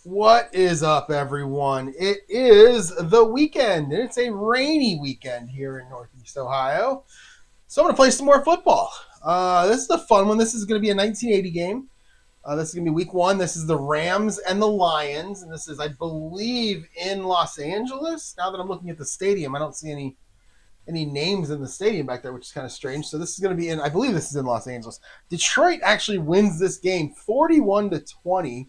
What is up, everyone? It is the weekend, and it's a rainy weekend here in Northeast Ohio. So I'm going to play some more football. This is a fun one. This is going to be a 1980 game. This is going to be week one. This is the Rams and the Lions, and this is, I believe, in Los Angeles. Now that I'm looking at the stadium, I don't see any names in the stadium back there, which is kind of strange. So this is going to be in, I believe this is in Los Angeles. Detroit actually wins this game 41-20.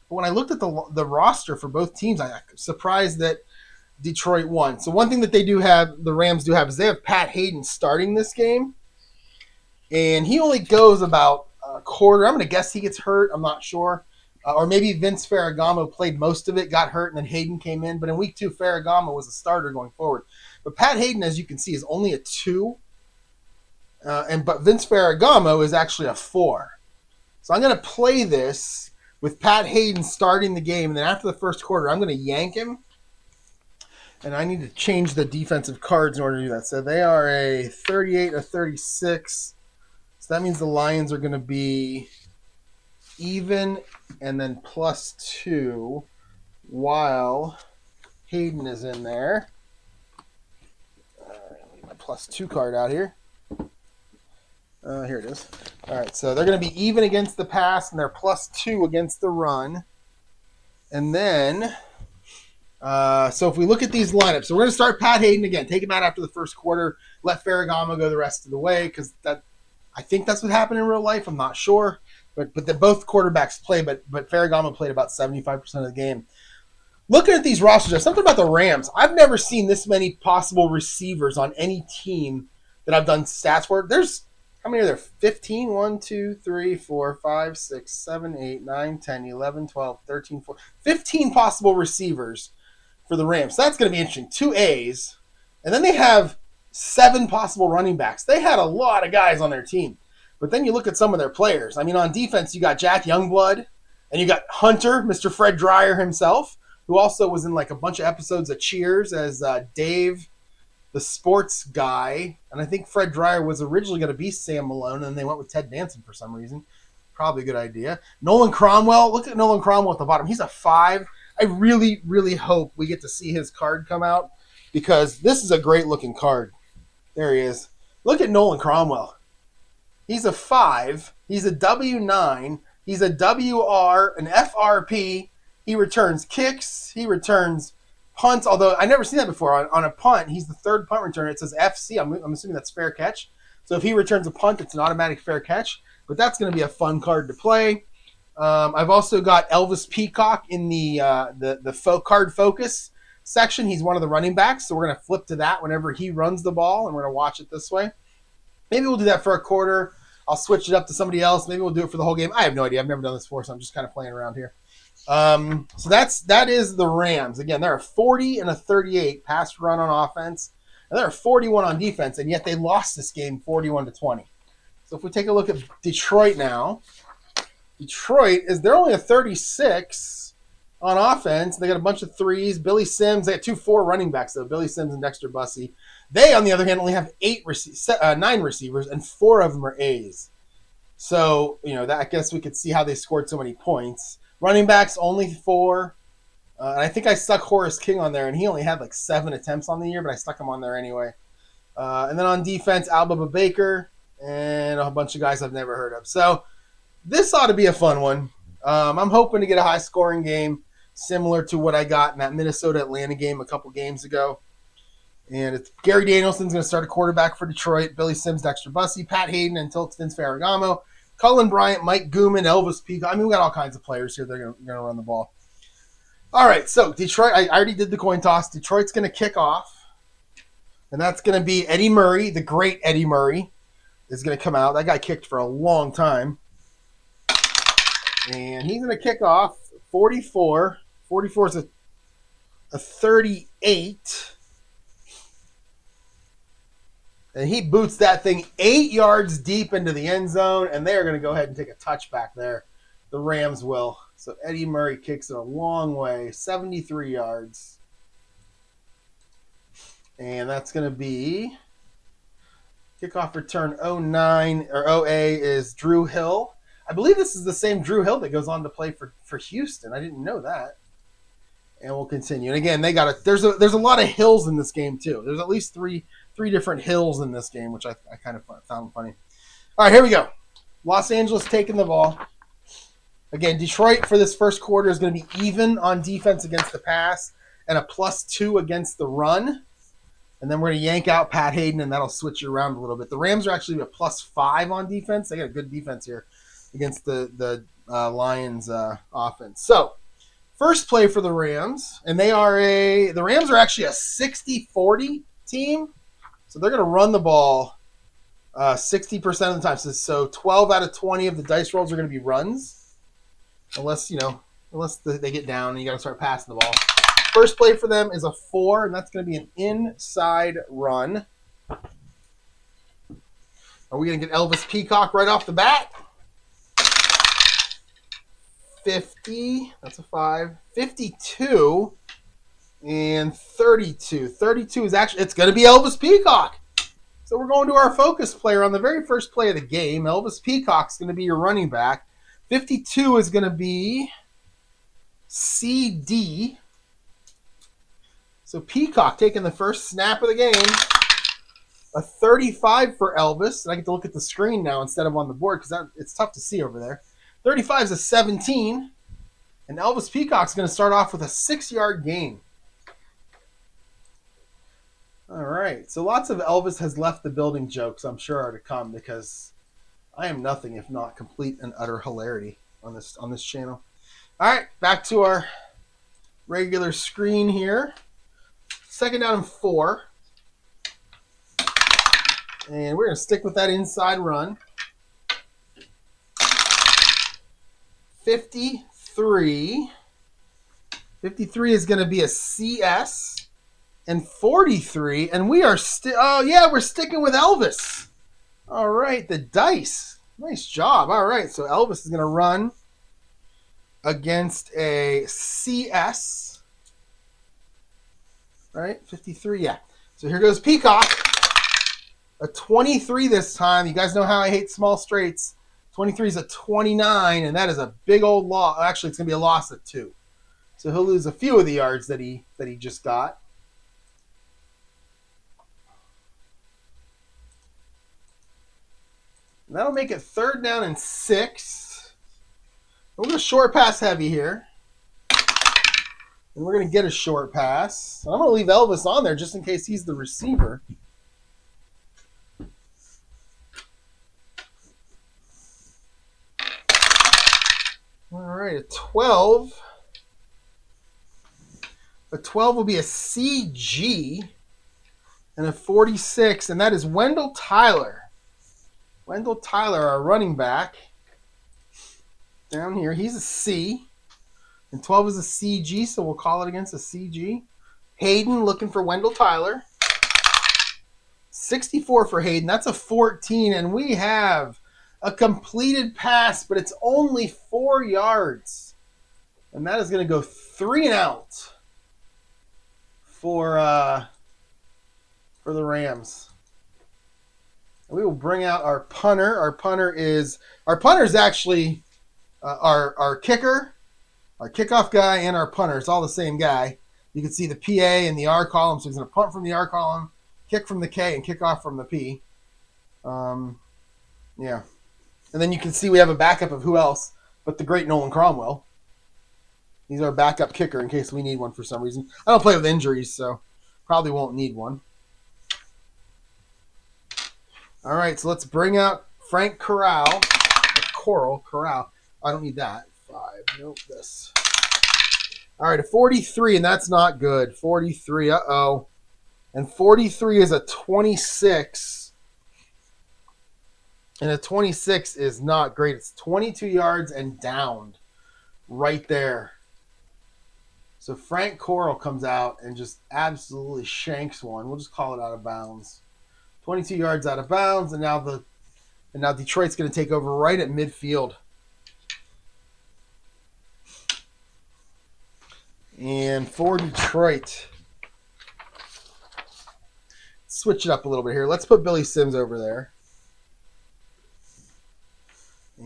But when I looked at the roster for both teams, I'm surprised that Detroit won. So one thing that they do have, the Rams do have, is they have Pat Hadan starting this game, and he only goes about a quarter. I'm going to guess he gets hurt. I'm not sure. Or maybe Vince Ferragamo played most of it, got hurt, and then Hadan came in. But in week two, Ferragamo was a starter going forward. But Pat Hadan, as you can see, is only a 2. But Vince Ferragamo is actually a 4. So I'm going to play this with Pat Hadan starting the game, and then after the first quarter, I'm going to yank him, and I need to change the defensive cards in order to do that. So they are a 38-36. So that means the Lions are going to be even and then +2 while Hadan is in there. My +2 card out here. Here it is. All right, so they're going to be even against the pass, and they're +2 against the run. And then, so if we look at these lineups, so we're going to start Pat Hadan again. Take him out after the first quarter. Let Ferragamo go the rest of the way, because I think that's what happened in real life. I'm not sure, but both quarterbacks play, but Ferragamo played about 75% of the game. Looking at these rosters, there's something about the Rams. I've never seen this many possible receivers on any team that I've done stats for. There's how many are there? 15, 1, 2, 3, 4, 5, 6, 7, 8, 9, 10, 11, 12, 13, 14, 15 possible receivers for the Rams. So that's going to be interesting. 2 A's. And then they have 7 possible running backs. They had a lot of guys on their team. But then you look at some of their players. I mean, on defense, you got Jack Youngblood, and you got Hunter, Mr. Fred Dryer himself, who also was in like a bunch of episodes of Cheers as Dave, the sports guy. And I think Fred Dryer was originally going to be Sam Malone, and they went with Ted Danson for some reason. Probably a good idea. Nolan Cromwell. Look at Nolan Cromwell at the bottom. He's a 5. I really, really hope we get to see his card come out, because this is a great-looking card. There he is. Look at Nolan Cromwell. He's a 5. He's a W9. He's a WR, an FRP. He returns kicks. He returns punts, although I never seen that before. On a punt, he's the 3rd punt returner. It says FC. I'm assuming that's fair catch. So if he returns a punt, it's an automatic fair catch. But that's going to be a fun card to play. I've also got Elvis Peacock in the card focus section. He's one of the running backs, so we're going to flip to that whenever he runs the ball, and we're going to watch it this way. Maybe we'll do that for a quarter. I'll switch it up to somebody else. Maybe we'll do it for the whole game. I have no idea. I've never done this before, so I'm just kind of playing around here. So that is the Rams. Again, they're a 40 and a 38 pass run on offense, and they're a 41 on defense, and yet they lost this game 41-20. So if we take a look at Detroit now, they're only a 36 on offense. They got a bunch of 3s. Billy Sims, they got 2 4 running backs though. Billy Sims and Dexter Bussey. They, on the other hand, only have 9 receivers, and 4 of them are A's. So that, I guess we could see how they scored so many points. Running backs only 4. And I think I stuck Horace King on there, and he only had like 7 attempts on the year, but I stuck him on there anyway. And then on defense, APBA Baker and a bunch of guys I've never heard of. So this ought to be a fun one. I'm hoping to get a high-scoring game similar to what I got in that Minnesota-Atlanta game a couple games ago. And it's Gary Danielson's going to start a quarterback for Detroit. Billy Sims, Dexter Bussey, Pat Hadan until it's Vince Ferragamo, Cullen Bryant, Mike Gooman, Elvis Peacock. I mean, we got all kinds of players here. They're going to run the ball. All right, so Detroit, I already did the coin toss. Detroit's going to kick off, and that's going to be Eddie Murray, the great Eddie Murray, is going to come out. That guy kicked for a long time. And he's going to kick off 44. 44 is a 38. And he boots that thing 8 yards deep into the end zone, and they are going to go ahead and take a touchback there. The Rams will. So Eddie Murray kicks it a long way, 73 yards. And that's going to be kickoff return 09 or OA is Drew Hill. I believe this is the same Drew Hill that goes on to play for Houston. I didn't know that. And we'll continue. And again, there's a lot of hills in this game too. There's at least three different hills in this game, which I kind of found funny. All right, here we go. Los Angeles taking the ball. Again, Detroit for this first quarter is going to be even on defense against the pass and a +2 against the run. And then we're going to yank out Pat Hadan, and that'll switch it around a little bit. The Rams are actually a +5 on defense. They got a good defense here against the Lions offense. So, first play for the Rams, and the Rams are actually a 60-40 team. So they're going to run the ball 60% of the time. So 12 out of 20 of the dice rolls are going to be runs. Unless they get down and you got to start passing the ball. First play for them is a 4, and that's going to be an inside run. Are we going to get Elvis Peacock right off the bat? 50, that's a 5. 52 and 32. 32 is actually, it's going to be Elvis Peacock. So we're going to our focus player on the very first play of the game. Elvis Peacock's going to be your running back. 52 is going to be CD. So Peacock taking the first snap of the game. A 35 for Elvis. And I get to look at the screen now instead of on the board because it's tough to see over there. 35 is a 17. And Elvis Peacock's going to start off with a 6-yard gain. All right. So lots of Elvis has left the building jokes, I'm sure, are to come because I am nothing if not complete and utter hilarity on this channel. All right, back to our regular screen here. 2nd down and 4. And we're going to stick with that inside run. 53. 53 is going to be a CS. And 43. And we are we're sticking with Elvis. All right, the dice. Nice job. All right, so Elvis is going to run against a CS. Right, 53, yeah. So here goes Peacock. A 23 this time. You guys know how I hate small straights. 23 is a 29, and that is a big old loss. Actually, it's going to be a loss of 2. So he'll lose a few of the yards that he just got. And that'll make it 3rd down and 6. We're going to short pass heavy here. And we're going to get a short pass. I'm going to leave Elvis on there just in case he's the receiver. All right, a 12. A 12 will be a CG. And a 46, and that is Wendell Tyler. Wendell Tyler, our running back. Down here, he's a C. And 12 is a CG, so we'll call it against a CG. Hadan looking for Wendell Tyler. 64 for Hadan. That's a 14, and we have a completed pass, but it's only 4 yards. And that is going to go 3 and out for the Rams. And we will bring out our punter. Our punter is actually our kicker, our kickoff guy, and our punter. It's all the same guy. You can see the PA and the R column. So he's going to punt from the R column, kick from the K, and kick off from the P. Yeah. And then you can see we have a backup of who else but the great Nolan Cromwell. He's our backup kicker in case we need one for some reason. I don't play with injuries, so probably won't need one. All right, so let's bring out Frank Corral. I don't need that. 5. Nope, this. All right, a 43, and that's not good. 43, uh-oh. And 43 is a 26. And a 26 is not great. It's 22 yards and downed right there. So Frank Corral comes out and just absolutely shanks one. We'll just call it out of bounds. 22 yards out of bounds, and now Detroit's going to take over right at midfield. And for Detroit, switch it up a little bit here. Let's put Billy Sims over there.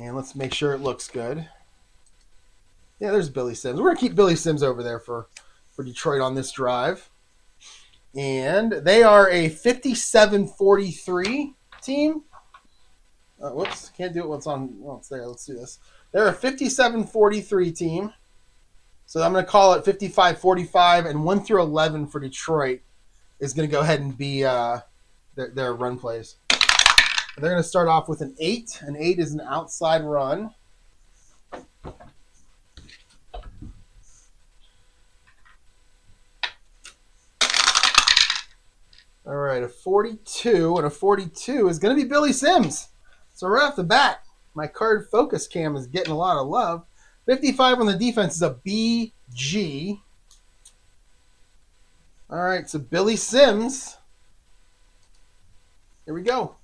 And let's make sure it looks good. Yeah, there's Billy Sims. We're going to keep Billy Sims over there for Detroit on this drive. And they are a 57-43 team. Whoops, can't do it once on. Oh, it's there. Let's do this. They're a 57-43 team. So I'm going to call it 55-45, and 1 through 11 for Detroit is going to go ahead and be their run plays. They're going to start off with an 8. An 8 is an outside run. All right, a 42, and a 42 is going to be Billy Sims. So right off the bat, my card focus cam is getting a lot of love. 55 on the defense is a BG. All right, so Billy Sims. Here we go.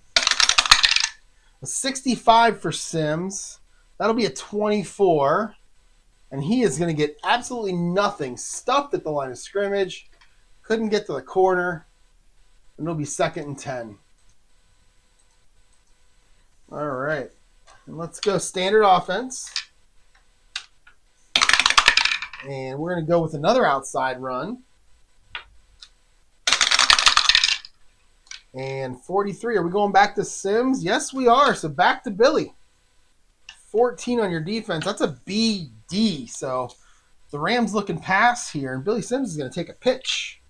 A 65 for Sims. That'll be a 24. And he is going to get absolutely nothing. Stuffed at the line of scrimmage. Couldn't get to the corner. And it'll be 2nd and 10. All right. And let's go standard offense. And we're going to go with another outside run. And 43. Are we going back to Sims? Yes, we are. So back to Billy. 14 on your defense. That's a BD. So the Rams looking pass here. And Billy Sims is going to take a pitch.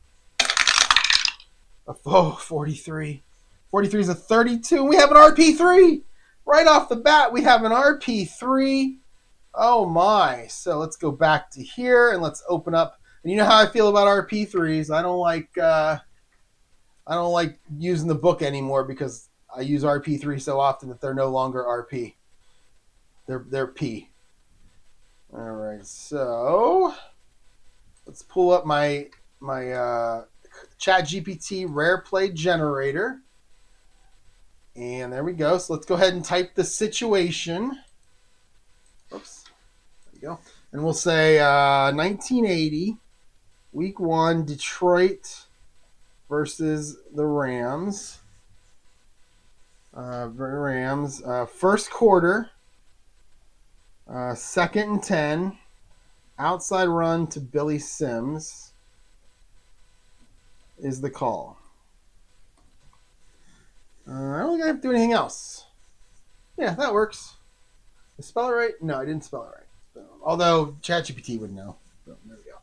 43. 43 is a 32. We have an RP3. Right off the bat, we have an RP3. Oh, my. So let's go back to here, and let's open up. And you know how I feel about RP3s. I don't like using the book anymore because I use RP3 so often that they're no longer RP. They're P. All right, so let's pull up my ChatGPT rare play generator. And there we go. So let's go ahead and type the situation. Oops. There we go. And we'll say 1980, week 1, Detroit versus the Rams. First quarter, 2nd and 10, outside run to Billy Sims is the call. I don't think I have to do anything else. Yeah, that works. Did I spell it right? No, I didn't spell it right. So, although ChatGPT would know. So, there we go.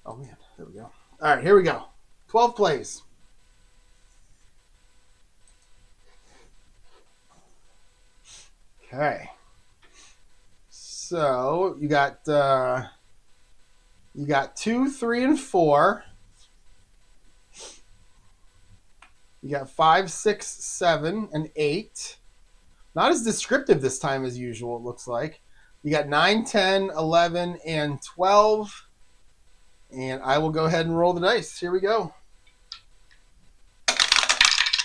Oh, man. There we go. All right, here we go. 12 plays. Okay. So you got 2, 3, and 4. You got 5, 6, 7, and 8. Not as descriptive this time as usual, it looks like. You got 9, 10, 11, and 12. And I will go ahead and roll the dice. Here we go.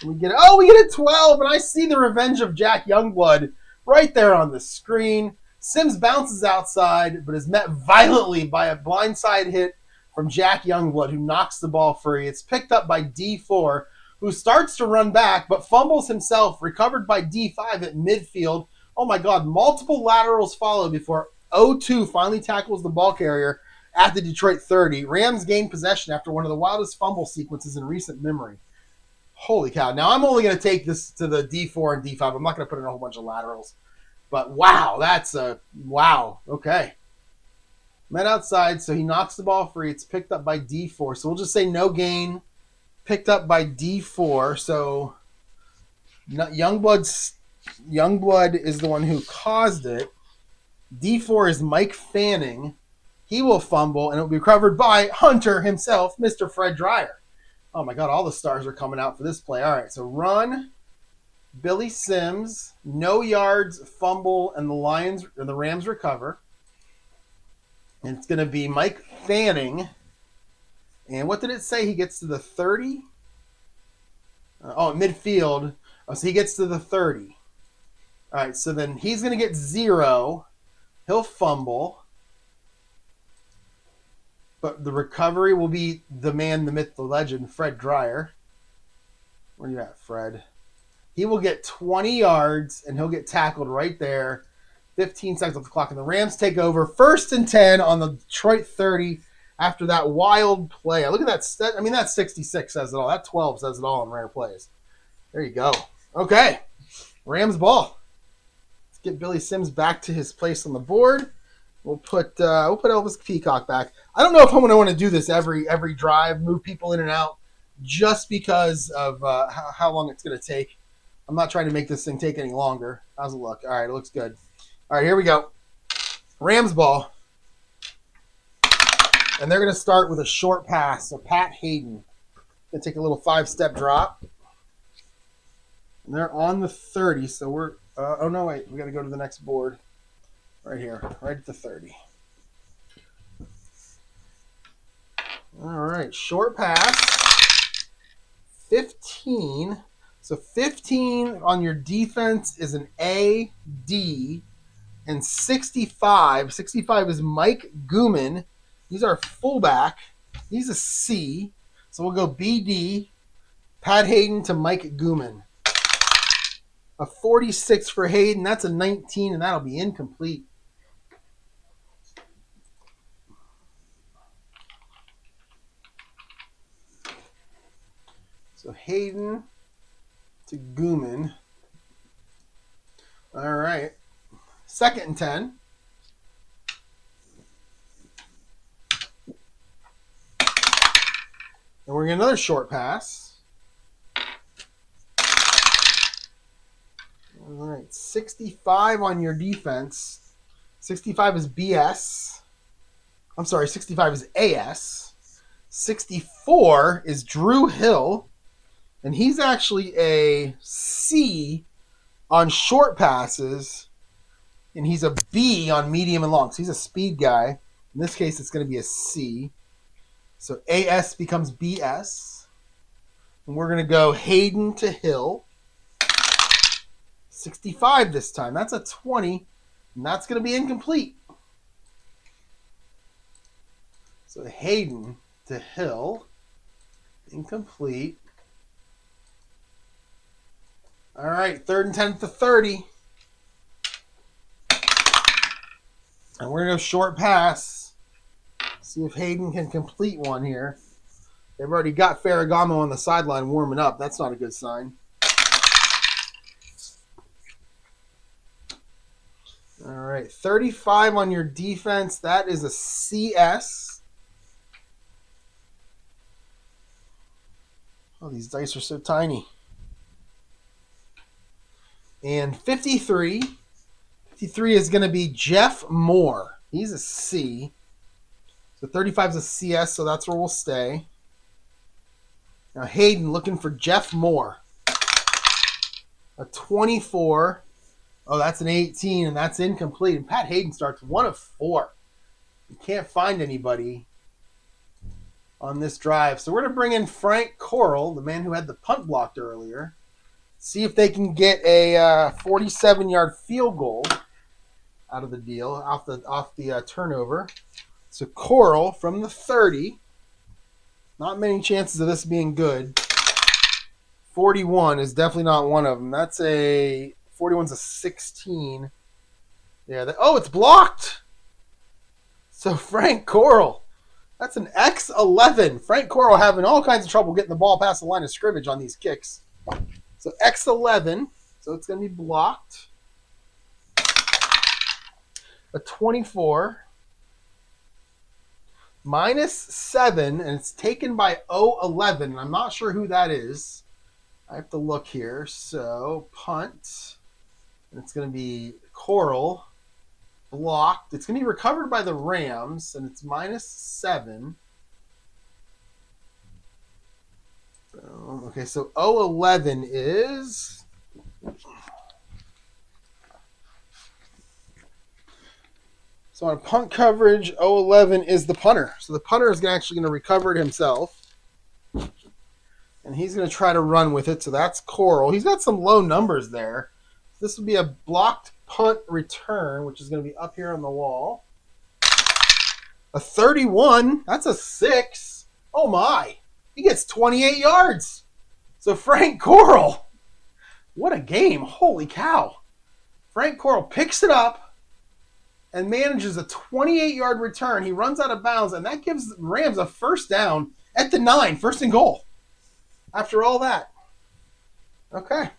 We get a 12, and I see the revenge of Jack Youngblood right there on the screen. Sims bounces outside, but is met violently by a blindside hit from Jack Youngblood, who knocks the ball free. It's picked up by D4, who starts to run back, but fumbles himself, recovered by D5 at midfield. Oh my God, multiple laterals follow before 0-2 finally tackles the ball carrier at the Detroit 30. Rams gain possession after one of the wildest fumble sequences in recent memory. Holy cow. Now, I'm only going to take this to the D4 and D5. I'm not going to put in a whole bunch of laterals. But wow, wow. Okay. Met outside, so he knocks the ball free. It's picked up by D4. So we'll just say no gain. Picked up by D4. So Youngblood is the one who caused it. D4 is Mike Fanning. He will fumble, and it will be recovered by Hunter himself, Mr. Fred Dreyer. Oh my God, all the stars are coming out for this play. All right, so run, Billy Sims, no yards, fumble, and the Rams recover. And it's going to be Mike Fanning. And what did it say? He gets to the 30? Midfield. Oh, so he gets to the 30. All right, so then he's going to get 0. He'll fumble. But the recovery will be the man, the myth, the legend, Fred Dreyer. Where you at, Fred? He will get 20 yards, and he'll get tackled right there. 15 seconds off the clock, and the Rams take over. 1st and 10 on the Detroit 30 after that wild play. Look at that. I mean, that 66 says it all. That 12 says it all in rare plays. There you go. Okay. Rams ball. Let's get Billy Sims back to his place on the board. We'll put Elvis Peacock back. I don't know if I'm going to want to do this every drive, move people in and out, just because of how long it's going to take. I'm not trying to make this thing take any longer. How's it look? All right, it looks good. All right, here we go. Rams ball. And they're going to start with a short pass. So Pat Hadan. Going to take a little 5-step drop. And they're on the 30. So we're oh, no, wait. We got to go to the next board. Right here. Right at the 30. All right. Short pass. 15. So 15 on your defense is an A, D, and 65. 65 is Mike Gooman. He's our fullback. He's a C. So we'll go BD, Pat Hadan to Mike Gooman. A 46 for Hadan. That's a 19, and that'll be incomplete. So Hadan to Gooman. All right. 2nd and 10. And we're going to get another short pass. All right. 65 on your defense. 65 is BS. I'm sorry, 65 is AS. 64 is Drew Hill. And he's actually a C on short passes. And he's a B on medium and long. So he's a speed guy. In this case, it's going to be a C. So AS becomes BS. And we're going to go Hadan to Hill. 65 this time. That's a 20. And that's going to be incomplete. So Hadan to Hill. Incomplete. All right. 3rd and 10 to 30. And we're going to go short pass. See if Hadan can complete one here. They've already got Ferragamo on the sideline warming up. That's not a good sign. All right. 35 on your defense. That is a CS. Oh, these dice are so tiny. And 53. 53 is going to be Jeff Moore. He's a C. So 35 is a CS, so that's where we'll stay. Now Hadan looking for Jeff Moore. A 24. Oh, that's an 18, and that's incomplete. And Pat Hadan starts 1 of 4. You can't find anybody on this drive. So we're going to bring in Frank Coral, the man who had the punt blocked earlier. See if they can get a 47-yard field goal out of the deal, off the turnover. So Coral from the 30. Not many chances of this being good. 41 is definitely not one of them. That's a 41's a 16. Yeah. It's blocked. So Frank Coral. That's an X11. Frank Coral having all kinds of trouble getting the ball past the line of scrimmage on these kicks. So X11. So it's going to be blocked. A 24. -7, and it's taken by 011. I'm not sure who that is. I have to look here. So punt. And it's going to be Coral. Blocked. It's going to be recovered by the Rams, and it's -7. Okay, so 011 is... So on punt coverage, 011 is the punter. So the punter is actually going to recover it himself. And he's going to try to run with it. So that's Coral. He's got some low numbers there. This would be a blocked punt return, which is going to be up here on the wall. A 31. That's a 6. Oh, my. He gets 28 yards. So Frank Coral. What a game. Holy cow. Frank Correll picks it up and manages a 28-yard return. He runs out of bounds, and that gives the Rams a first down at the 9, first and goal. After all that. Okay.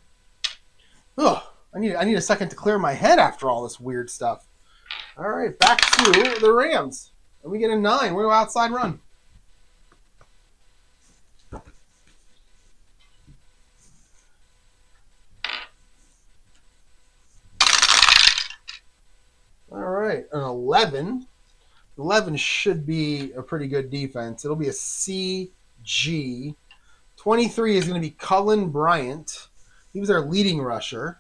Ugh, I need a second to clear my head after all this weird stuff. All right, back to the Rams. And we get a 9. We're outside run. All right, an 11. 11 should be a pretty good defense. It'll be a CG. 23 is going to be Cullen Bryant. He was our leading rusher.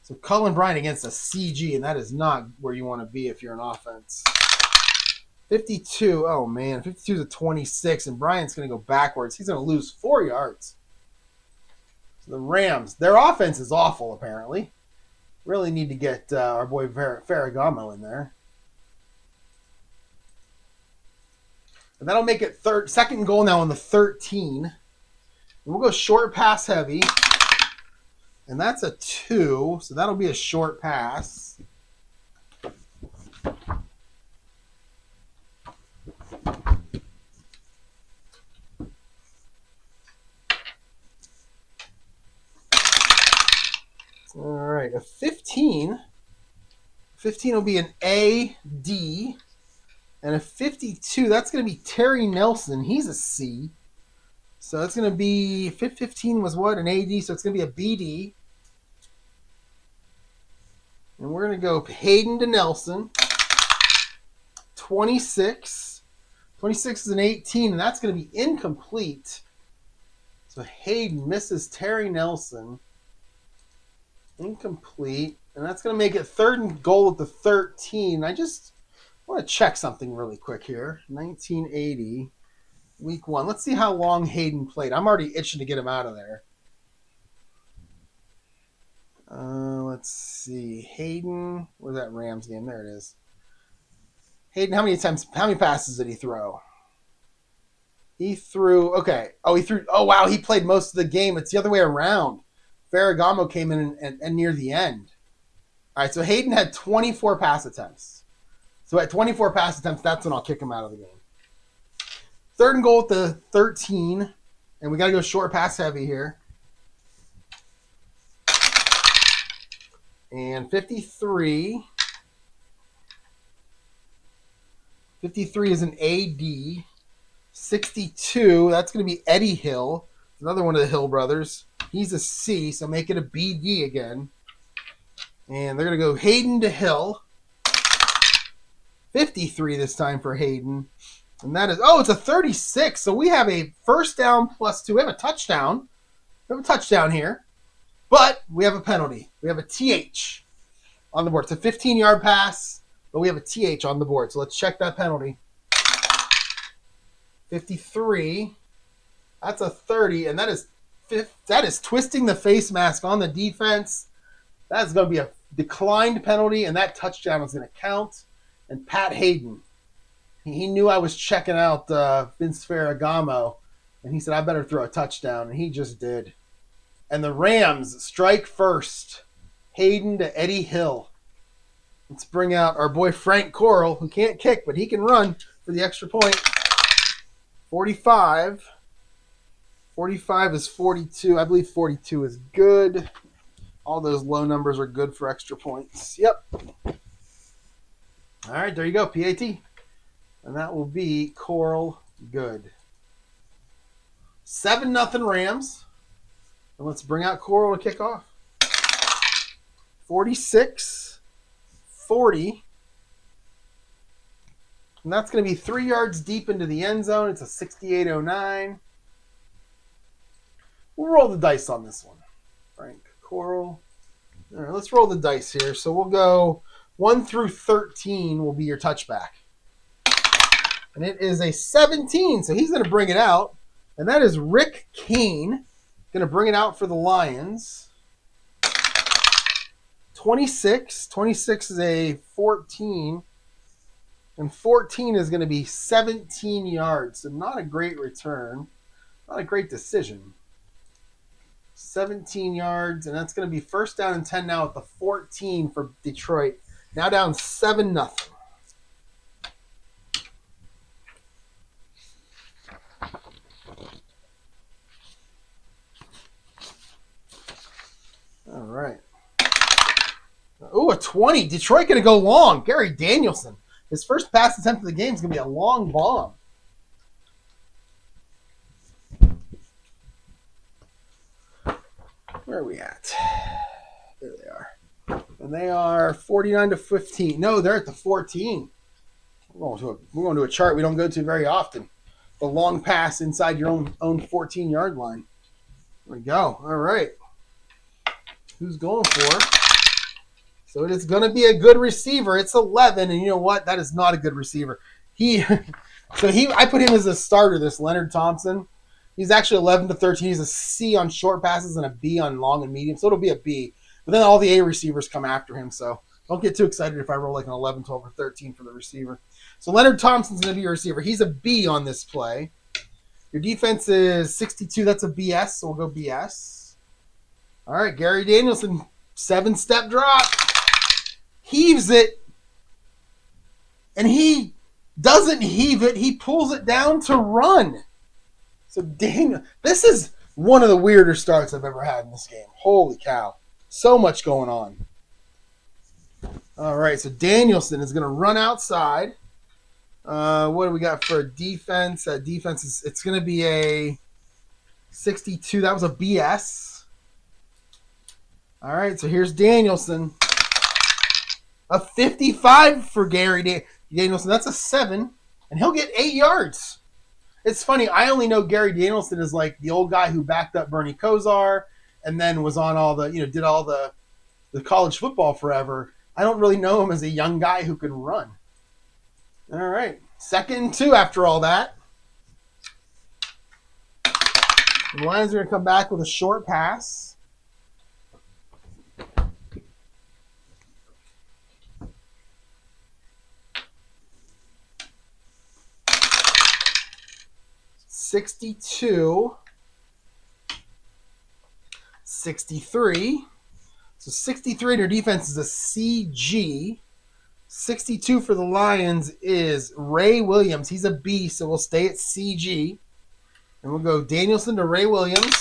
So Cullen Bryant against a CG, and that is not where you want to be if you're an offense. 52, oh man, 52 is a 26, and Bryant's going to go backwards. He's going to lose 4 yards. So the Rams, their offense is awful apparently. Really need to get our boy Ferragamo in there. And that'll make it second goal now on the 13. And we'll go short pass heavy. And that's a 2, so that'll be a short pass. All right, a 15. 15 will be an AD. And a 52, that's going to be Terry Nelson. He's a C. So it's going to be, 15 was what? An AD, so it's going to be a BD. And we're going to go Hadan to Nelson. 26. 26 is an 18, and that's going to be incomplete. So Hadan misses Terry Nelson. Incomplete. And that's going to make it third and goal at the 13. I want to check something really quick here. 1980, week 1. Let's see how long Hadan played. I'm already itching to get him out of there. Let's see. Hadan, where's that Rams game? There it is. Hadan, how many passes did he throw? He threw, okay. Oh, wow, he played most of the game. It's the other way around. Ferragamo came in and near the end. All right, so Hadan had 24 pass attempts. So at 24 pass attempts, that's when I'll kick him out of the game. Third and goal at the 13. And we got to go short pass heavy here. And 53. 53 is an AD. 62, that's going to be Eddie Hill. Another one of the Hill brothers. He's a C, so make it a BD again. And they're going to go Hadan to Hill. 53 this time for Hadan. And that is, it's a 36. So we have a first down plus 2. We have a touchdown. We have a touchdown here. But we have a penalty. We have a TH on the board. It's a 15-yard pass, but we have a TH on the board. So let's check that penalty. 53. That's a 30, and that is twisting the face mask on the defense. That is going to be a declined penalty, and that touchdown is going to count. And Pat Hadan, he knew I was checking out Vince Ferragamo, and he said, I better throw a touchdown, and he just did. And the Rams strike first. Hadan to Eddie Hill. Let's bring out our boy Frank Correll, who can't kick, but he can run for the extra point. 45. 45 is 42. I believe 42 is good. All those low numbers are good for extra points. Yep. All right, there you go, PAT. And that will be Correll good. 7-0 Rams. And let's bring out Correll to kick off. 46, 40. And that's going to be 3 yards deep into the end zone. It's a 68-09. We'll roll the dice on this one. Frank Correll. All right, let's roll the dice here. So we'll go 1 through 13 will be your touchback. And it is a 17, so he's going to bring it out. And that is Rick Kane. Going to bring it out for the Lions. 26. 26 is a 14. And 14 is going to be 17 yards. So not a great return. Not a great decision. 17 yards, and that's going to be first down and 10 now at the 14 for Detroit. Now down 7-0. All right. Ooh, a 20. Detroit going to go long. Gary Danielson. His first pass attempt of the game is going to be a long bomb. Where are we at? There they are. And they are 49-15. No, they're at the 14. We're going to a chart we don't go to very often. The long pass inside your own 14-yard line. There we go. All right. Who's going for? So it is going to be a good receiver. It's 11, and you know what? That is not a good receiver. I put him as a starter, this Leonard Thompson. He's actually 11-13. He's a C on short passes and a B on long and medium, so it'll be a B. But then all the A receivers come after him, so don't get too excited if I roll like an 11, 12, or 13 for the receiver. So Leonard Thompson's going to be your receiver. He's a B on this play. Your defense is 62. That's a BS, so we'll go BS. All right, Gary Danielson, 7-step drop. Heaves it. And he doesn't heave it. He pulls it down to run. So Daniel, this is one of the weirder starts I've ever had in this game. Holy cow. So much going on. All right, so Danielson is going to run outside. What do we got for a defense? Defense is, it's going to be a 62. That was a BS. All right, so here's Danielson. A 55 for Gary Danielson. That's a 7, and he'll get 8 yards. It's funny. I only know Gary Danielson as like the old guy who backed up Bernie Kosar and then was on all the, did all the college football forever. I don't really know him as a young guy who could run. All right, 2nd and 2 after all that. The Lions are going to come back with a short pass. $62, 63. So 63 in your defense is a CG. 62 for the Lions is Ray Williams. He's a B, so we'll stay at CG. And we'll go Danielson to Ray Williams.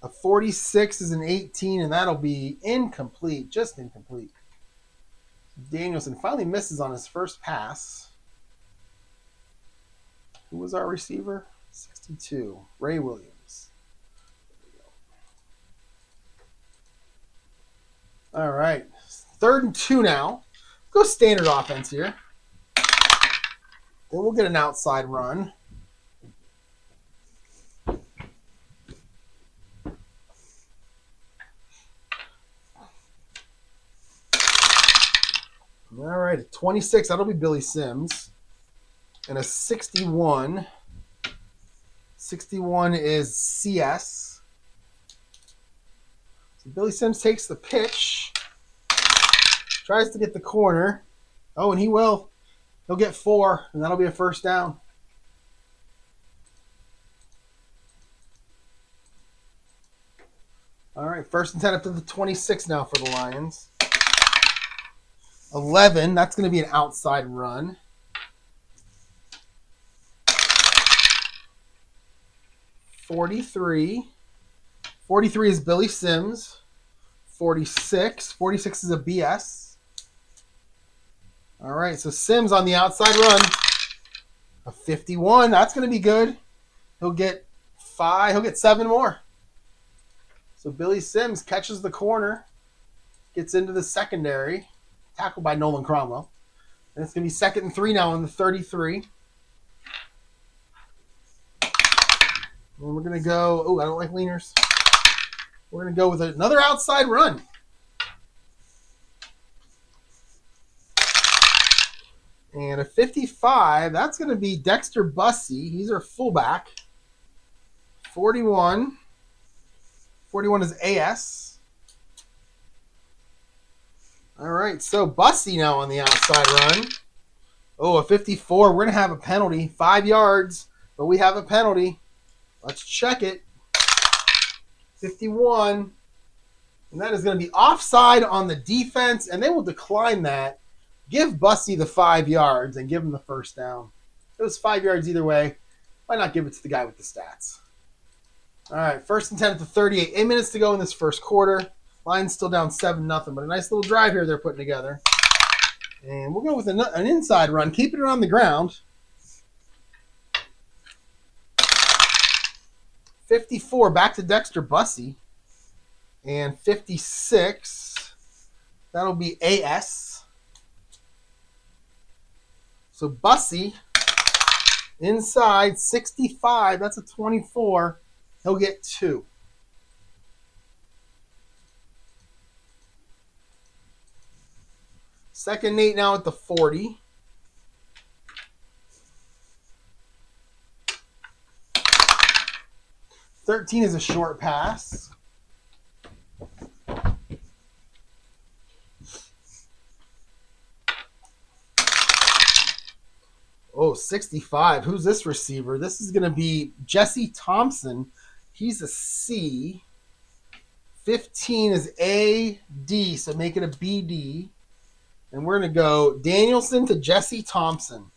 A 46 is an 18, and that'll be incomplete, just incomplete. Danielson finally misses on his first pass. Who was our receiver? 62. Ray Williams. All right. 3rd and 2 now. Go standard offense here. Then we'll get an outside run. All right. A 26. That'll be Billy Sims. And a 61. 61 is CS. So Billy Sims takes the pitch. Tries to get the corner. Oh, and he will. He'll get 4, and that'll be a first down. All right, 1st and 10 up to the 26 now for the Lions. 11, that's going to be an outside run. 43. 43 is Billy Sims. 46. 46 is a BS. All right, so Sims on the outside run. A 51. That's going to be good. He'll get 5. He'll get 7 more. So Billy Sims catches the corner. Gets into the secondary. Tackled by Nolan Cromwell. And it's going to be 2nd and 3 now on the 33. And we're going to go, oh, I don't like leaners. We're going to go with another outside run. And a 55, that's going to be Dexter Bussey. He's our fullback. 41. 41 is AS. All right, so Bussey now on the outside run. Oh, a 54. We're going to have a penalty. 5 yards, but we have a penalty. Let's check it. 51. And that is going to be offside on the defense, and they will decline that. Give Bussy the 5 yards and give him the first down. It was 5 yards either way. Why not give it to the guy with the stats? All right, 1st and 10 at the 38. 8 minutes to go in this first quarter. Lions still down 7-0, but a nice little drive here they're putting together. And we'll go with an inside run, keeping it on the ground. 54, back to Dexter Bussy. And 56, that'll be AS. So Bussy, inside, 65, that's a 24. He'll get 2. Second and 8 now at the 40. Thirteen is a short pass. Oh, 65. Who's this receiver? This is going to be Jesse Thompson. He's a C. 15 is AD, so make it a BD. And we're going to go Danielson to Jesse Thompson.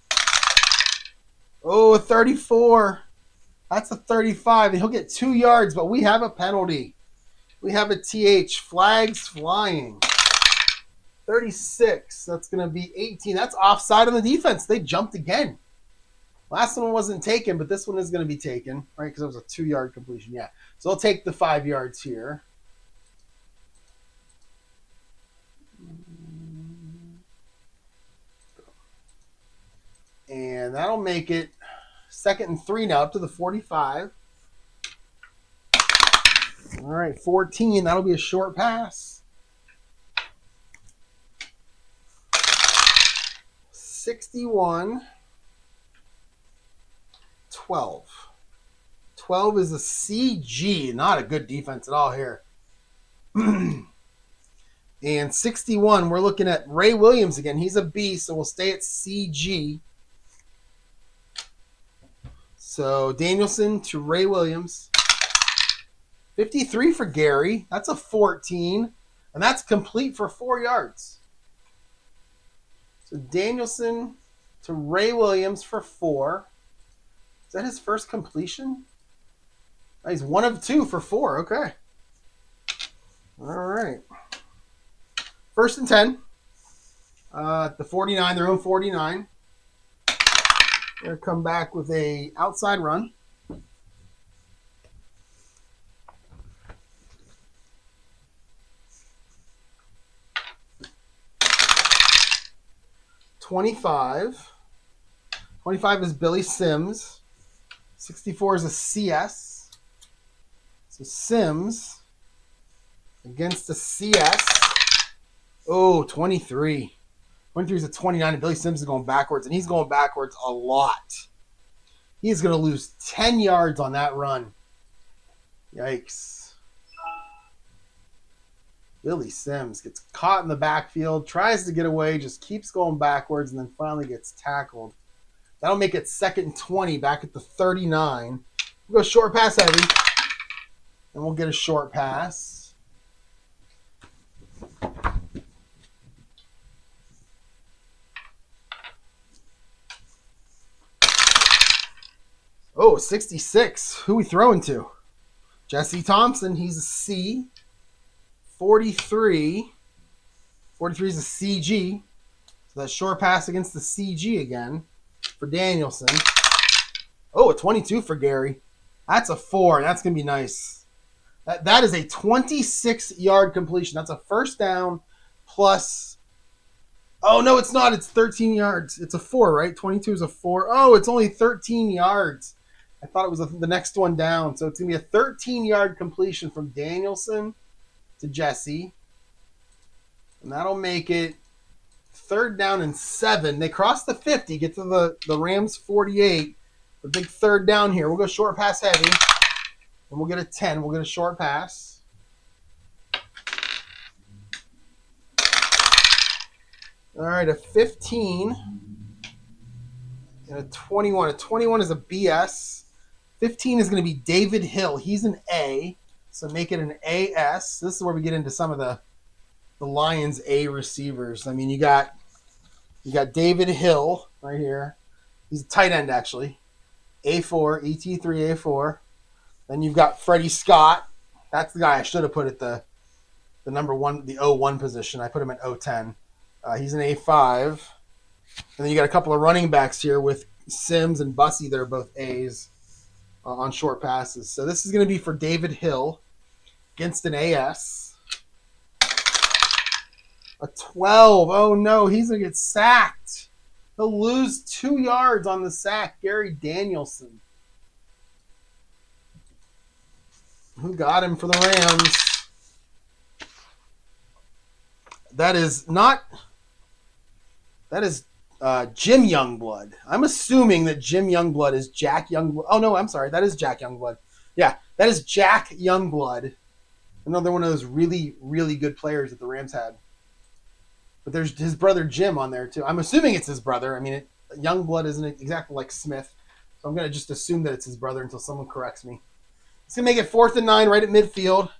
Oh, a 34. That's a 35. And he'll get 2 yards, but we have a penalty. We have a TH. Flags flying. 36. That's going to be 18. That's offside on the defense. They jumped again. Last one wasn't taken, but this one is going to be taken, right? Because it was a 2-yard completion. Yeah. So I'll take the 5 yards here. And that'll make it 2nd and 3 now up to the 45. All right, 14. That'll be a short pass. 61. 12. 12 is a CG. Not a good defense at all here. And 61, we're looking at Ray Williams again. He's a B, so we'll stay at CG. So Danielson to Ray Williams. 53 for Gary. That's a 14. And that's complete for 4 yards. So Danielson to Ray Williams for 4. Is that his first completion? Oh, he's 1 of 2 for 4. Okay. All right. 1st and 10. The 49, their own 49. They're going to come back with a outside run. $25 is Billy Sims. 64 is a CS. So Sims against the CS. Oh, 23. 23 is a 29, and Billy Sims is going backwards, and he's going backwards a lot. He is going to lose 10 yards on that run. Yikes. Billy Sims gets caught in the backfield, tries to get away, just keeps going backwards, and then finally gets tackled. That'll make it 2nd and 20 back at the 39. We'll go short pass heavy, and we'll get a short pass. Oh, 66. Who we throwing to? Jesse Thompson. He's a C. 43. 43 is a CG. So that short pass against the CG again for Danielson. Oh, a 22 for Gary. That's a 4. And that's going to be nice. That is a 26-yard completion. That's a first down plus. Oh, no, it's not. It's 13 yards. It's a 4, right? 22 is a 4. Oh, it's only 13 yards. I thought it was the next one down. So it's going to be a 13-yard completion from Danielson to Jesse. And that'll make it 3rd down and 7. They cross the 50, get to the Rams 48. The big 3rd down here. We'll go short pass heavy. And we'll get a 10. We'll get a short pass. All right, a 15 and a 21. A 21 is a BS. 15 is going to be David Hill. He's an A. So make it an AS. This is where we get into some of the Lions A receivers. I mean, you got David Hill right here. He's a tight end, actually. A4, ET3 A4. Then you've got Freddie Scott. That's the guy I should have put at the number one, the 01 position. I put him at 010. He's an A5. And then you got a couple of running backs here with Sims and Bussy. They're both A's on short passes. So this is going to be for David Hill against an AS. A 12. Oh, no. He's going to get sacked. He'll lose 2 yards on the sack. Gary Danielson. Who got him for the Rams? That is Jim Youngblood. I'm assuming that Jim Youngblood is Jack Youngblood. Oh, no, I'm sorry. That is Jack Youngblood. Yeah, that is Jack Youngblood. Another one of those really, really good players that the Rams had. But there's his brother Jim on there, too. I'm assuming it's his brother. I mean, Youngblood isn't exactly like Smith. So I'm going to just assume that it's his brother until someone corrects me. It's going to make it 4th and 9 right at midfield.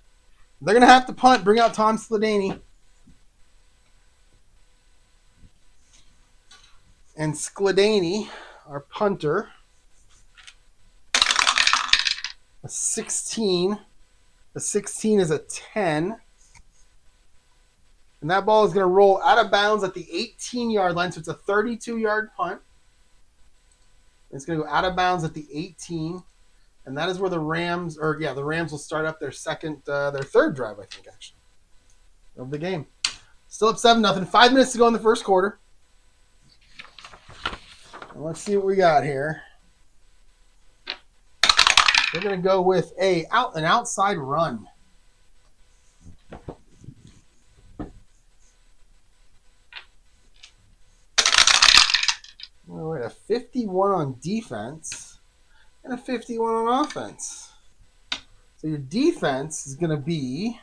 They're going to have to punt. Bring out Tom Sladany. And Skladany, our punter, a 16. The 16 is a 10. And that ball is going to roll out of bounds at the 18-yard line. So it's a 32-yard punt. It's going to go out of bounds at the 18. And that is where the Rams will start up their third drive, I think, actually, of the game. Still up 7-0. 5 minutes to go in the first quarter. And let's see what we got here. We're going to go with an outside run. We're at a 51 on defense and a 51 on offense. So your defense is going to be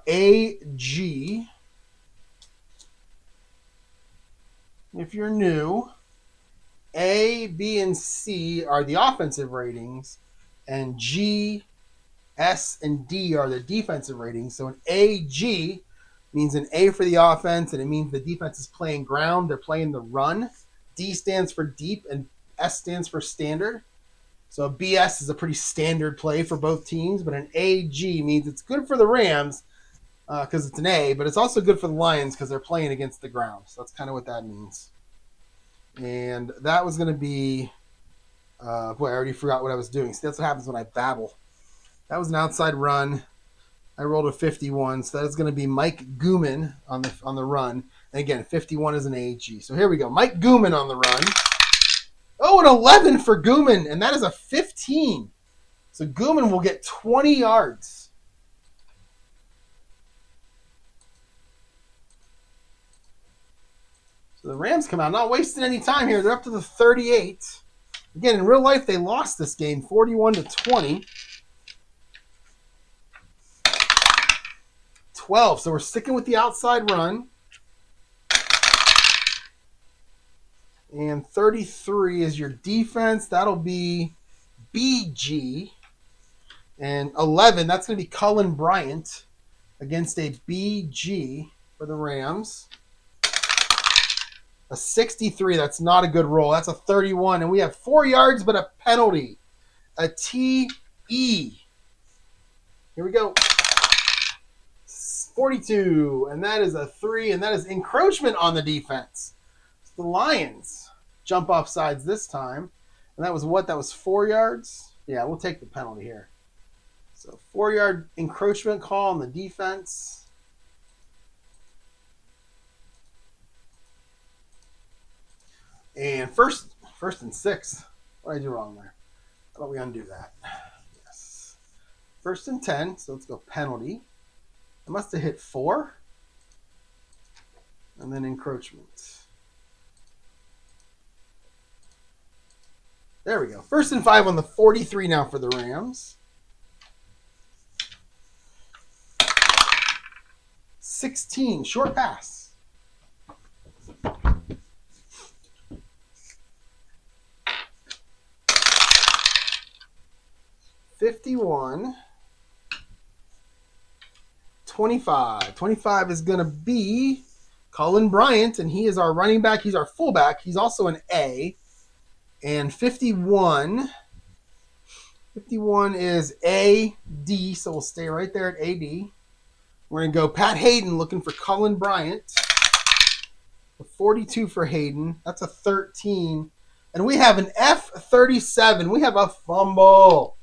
AG. If you're new, A, B, and C are the offensive ratings, and G, S, and D are the defensive ratings. So an AG means an A for the offense, and it means the defense is playing ground. They're playing the run. D stands for deep, and S stands for standard. So a BS is a pretty standard play for both teams, but an AG means it's good for the Rams because it's an A, but it's also good for the Lions because they're playing against the ground. So that's kind of what that means. And that was going to be I already forgot what I was doing. See, that's what happens when I babble. That was an outside run. I rolled a 51, so that's going to be Mike Gooman on the run. And again, 51 is an AG. So here we go. Mike Gooman on the run. Oh, an 11 for Gooman, and that is a 15. So Gooman will get 20 yards. So the Rams come out, not wasting any time here. They're up to the 38. Again, in real life, they lost this game 41-20. 12. So we're sticking with the outside run. And 33 is your defense. That'll be BG. And 11, that's going to be Cullen Bryant against a BG for the Rams. A 63, that's not a good roll. That's a 31. And we have 4 yards, but a penalty. A TE. Here we go. 42. And that is a 3. And that is encroachment on the defense. The Lions jump off sides this time. And that was what? That was 4 yards? Yeah, we'll take the penalty here. So 4-yard encroachment call on the defense. And first and 6. What did I do wrong there? How about we undo that? Yes. 1st and 10. So let's go penalty. I must have hit 4. And then encroachment. There we go. 1st and 5 on the 43 now for the Rams. 16, short pass. $51. 25. 25 is going to be Cullen Bryant, and he is our running back. He's our fullback. He's also an A. And 51 is AD, so we'll stay right there at AD. We're going to go Pat Hadan looking for Cullen Bryant. 42 for Hadan. That's a 13. And we have an F37. We have a fumble.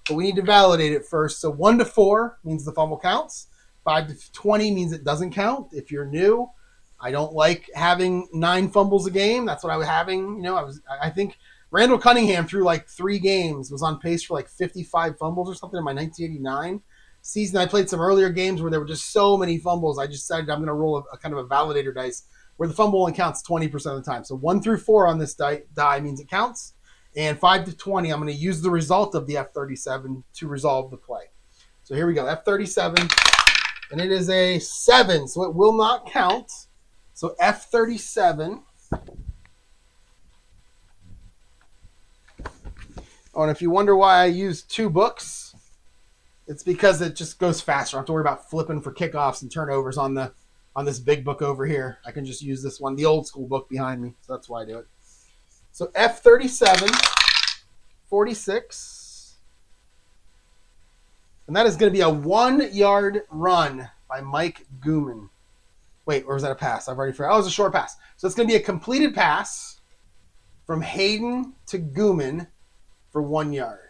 But we need to validate it first. So 1 to 4 means the fumble counts. 5 to 20 means it doesn't count. If you're new, I don't like having 9 fumbles a game. That's what I was having. I think Randall Cunningham through like 3 games was on pace for like 55 fumbles or something in my 1989 season. I played some earlier games where there were just so many fumbles. I just decided I'm going to roll a kind of a validator dice where the fumble only counts 20% of the time. So 1 through 4 on this die means it counts. And 5 to 20, I'm going to use the result of the F37 to resolve the play. So here we go, F37. And it is a 7, so it will not count. So F37. Oh, and if you wonder why I use 2 books, it's because it just goes faster. I don't have to worry about flipping for kickoffs and turnovers on this big book over here. I can just use this one, the old school book behind me. So that's why I do it. So F37, 46. And that is going to be a 1-yard run by Mike Gooman. Wait, or was that a pass? I've already forgot. Oh, it was a short pass. So it's going to be a completed pass from Hadan to Gooman for 1 yard.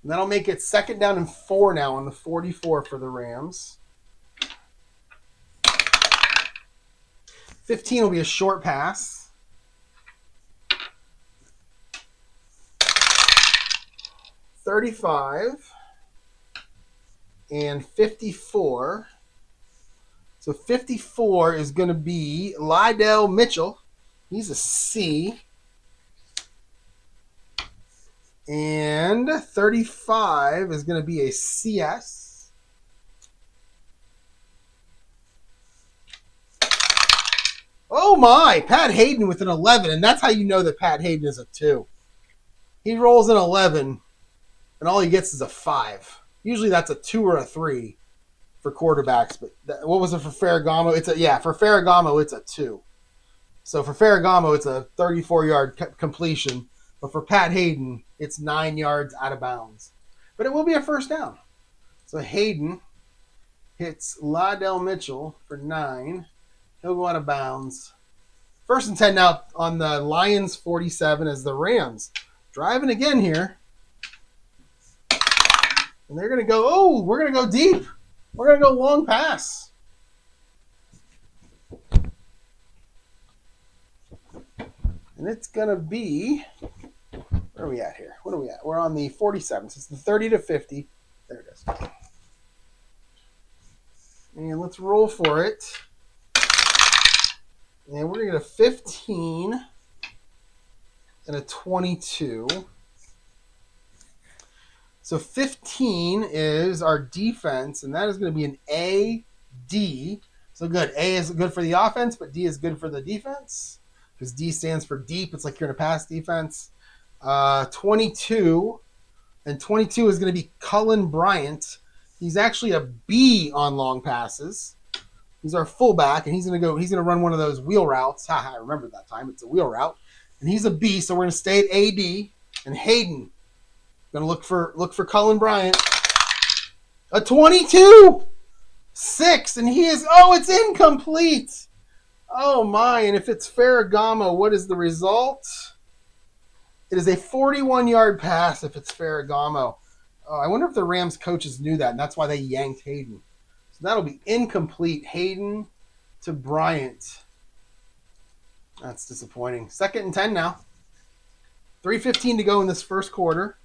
And that'll make it 2nd down and 4 now on the 44 for the Rams. 15 will be a short pass. 35 and 54. So 54 is going to be Lydell Mitchell. He's a C. And 35 is going to be a CS. Oh my, Pat Hadan with an 11. And that's how you know that Pat Hadan is a 2. He rolls an 11, and all he gets is a 5. Usually that's a 2 or a 3 for quarterbacks. But what was it for Ferragamo? For Ferragamo, it's a 2. So for Ferragamo, it's a 34-yard completion. But for Pat Hadan, it's 9 yards out of bounds. But it will be a 1st down. So Hadan hits Lydell Mitchell for 9. He'll go out of bounds. 1st and 10 now on the Lions 47 as the Rams driving again here. And they're going to go, we're going to go deep. We're going to go long pass. And it's going to be, where are we at here? What are we at? We're on the 47. So it's the 30 to 50. There it is. And let's roll for it. And we're going to get a 15 and a 22. So 15 is our defense, and that is going to be an AD. So good. A is good for the offense, but D is good for the defense because D stands for deep. It's like you're in a pass defense. 22, and 22 is going to be Cullen Bryant. He's actually a B on long passes. He's our fullback, and he's going to run one of those wheel routes. I remember that time. It's a wheel route. And he's a B, so we're going to stay at AD. And Hadan, going to look for Cullen Bryant. A 22! 6, and it's incomplete! Oh my, and if it's Ferragamo, what is the result? It is a 41-yard pass if it's Ferragamo. I wonder if the Rams coaches knew that, and that's why they yanked Hadan. So that'll be incomplete. Hadan to Bryant. That's disappointing. 2nd and 10 now. 3:15 to go in this 1st quarter.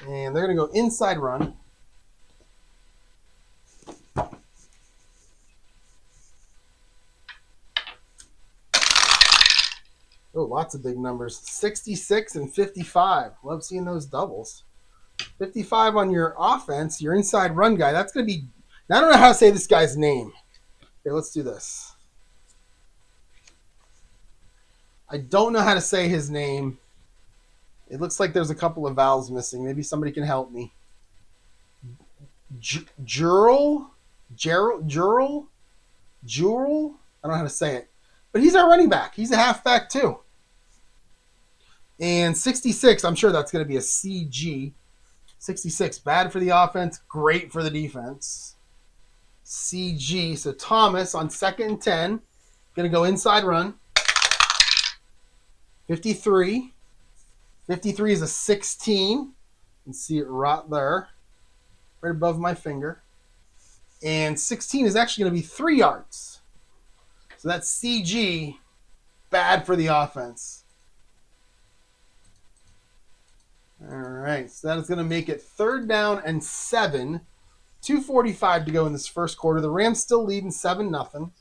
And they're going to go inside run. Oh, lots of big numbers. 66 and 55. Love seeing those doubles. 55 on your offense, your inside run guy. That's going to be... Now, I don't know how to say this guy's name. Okay, let's do this. I don't know how to say his name. It looks like there's a couple of vowels missing. Maybe somebody can help me. Jurl? Jurl? I don't know how to say it. But he's our running back. He's a halfback too. And 66, I'm sure that's going to be a CG. 66, bad for the offense, great for the defense. CG, so Thomas on 2nd and 10. Going to go inside run. 53. 53 is a 16. You can see it right there. Right above my finger. And 16 is actually going to be 3 yards. So that's CG, bad for the offense. All right, so that is going to make it 3rd down and 7. 2:45 to go in this first quarter. The Rams still leading 7-0.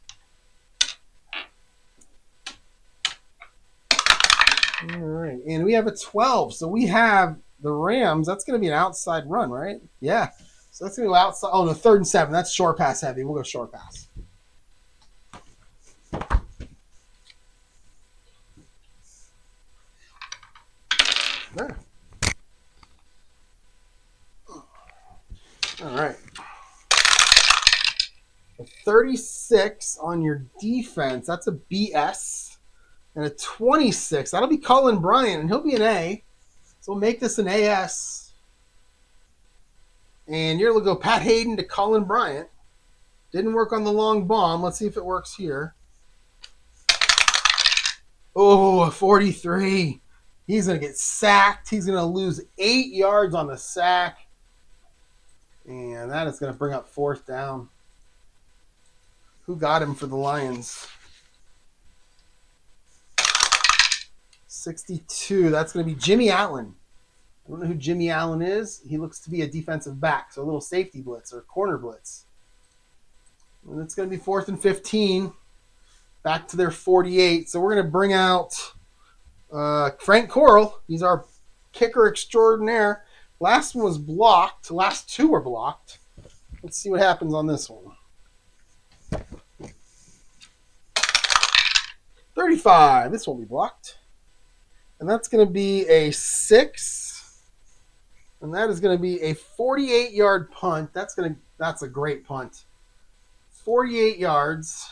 All right, and we have a 12. So we have the Rams. That's going to be an outside run, right? Yeah. So that's going to go outside. Oh, no, 3rd and 7. That's short pass heavy. We'll go short pass. There. All right. A 36 on your defense. That's a BS. And a 26. That'll be Cullen Bryant, and he'll be an A. So we'll make this an AS. And here we'll go Pat Hadan to Cullen Bryant. Didn't work on the long bomb. Let's see if it works here. Oh, a 43. He's going to get sacked. He's going to lose 8 yards on the sack. And that is going to bring up 4th down. Who got him for the Lions? 62. That's going to be Jimmy Allen. I don't know who Jimmy Allen is. He looks to be a defensive back, so a little safety blitz or corner blitz. And it's going to be 4th and 15. Back to their 48. So we're going to bring out Frank Coral. He's our kicker extraordinaire. Last one was blocked. The last 2 were blocked. Let's see what happens on this one. 35. This won't be blocked. And that's going to be a 6. And that is going to be a 48-yard punt. That's a great punt. 48 yards.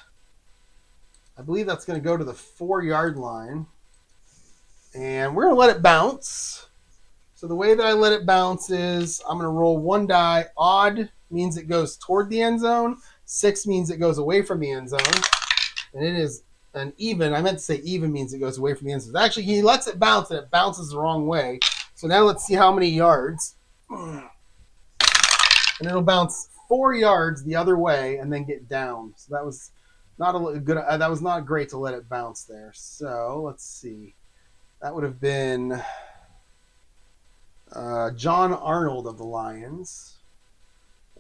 I believe that's going to go to the 4-yard line. And we're going to let it bounce. So the way that I let it bounce is I'm going to roll 1 die. Odd means it goes toward the end zone. 6 means it goes away from the end zone. And it is an even. I meant to say even means it goes away from the end zone. Actually, he lets it bounce, and it bounces the wrong way. So now let's see how many yards. And it'll bounce 4 yards the other way and then get down. So that was not a good. That was not great to let it bounce there. So let's see. That would have been John Arnold of the Lions.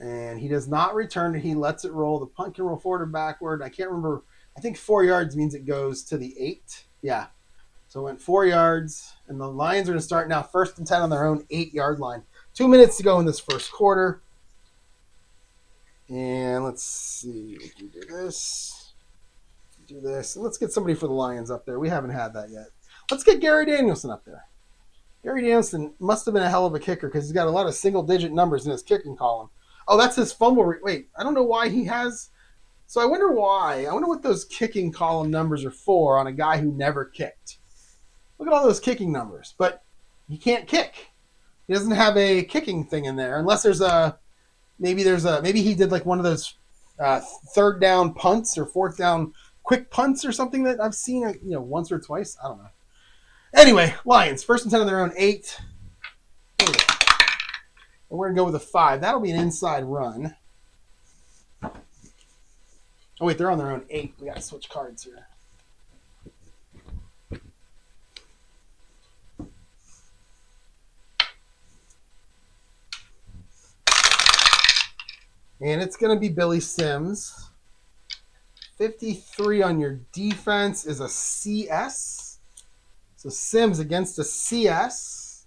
And he does not return it. He lets it roll. The punt can roll forward or backward. I can't remember. I think 4 yards means it goes to the 8. Yeah. So it went 4 yards. And the Lions are going to start now 1st and 10 on their own 8-yard line. 2 minutes to go in this first quarter. And let's see. We can do this. Do this. And let's get somebody for the Lions up there. We haven't had that yet. Let's get Gary Danielson up there. Gary Danielson must have been a hell of a kicker because he's got a lot of single-digit numbers in his kicking column. Oh, that's his fumble. Wait, I don't know why he has. So I wonder why. I wonder what those kicking column numbers are for on a guy who never kicked. Look at all those kicking numbers. But he can't kick. He doesn't have a kicking thing in there unless there's a. Maybe he did like one of those 3rd down punts or 4th down quick punts or something that I've seen once or twice. I don't know. Anyway, Lions 1st and 10 on their own 8. And we're going to go with a 5. That'll be an inside run. Oh, wait, they're on their own 8. We got to switch cards here. And it's going to be Billy Sims. 53 on your defense is a CS. So Sims against a CS.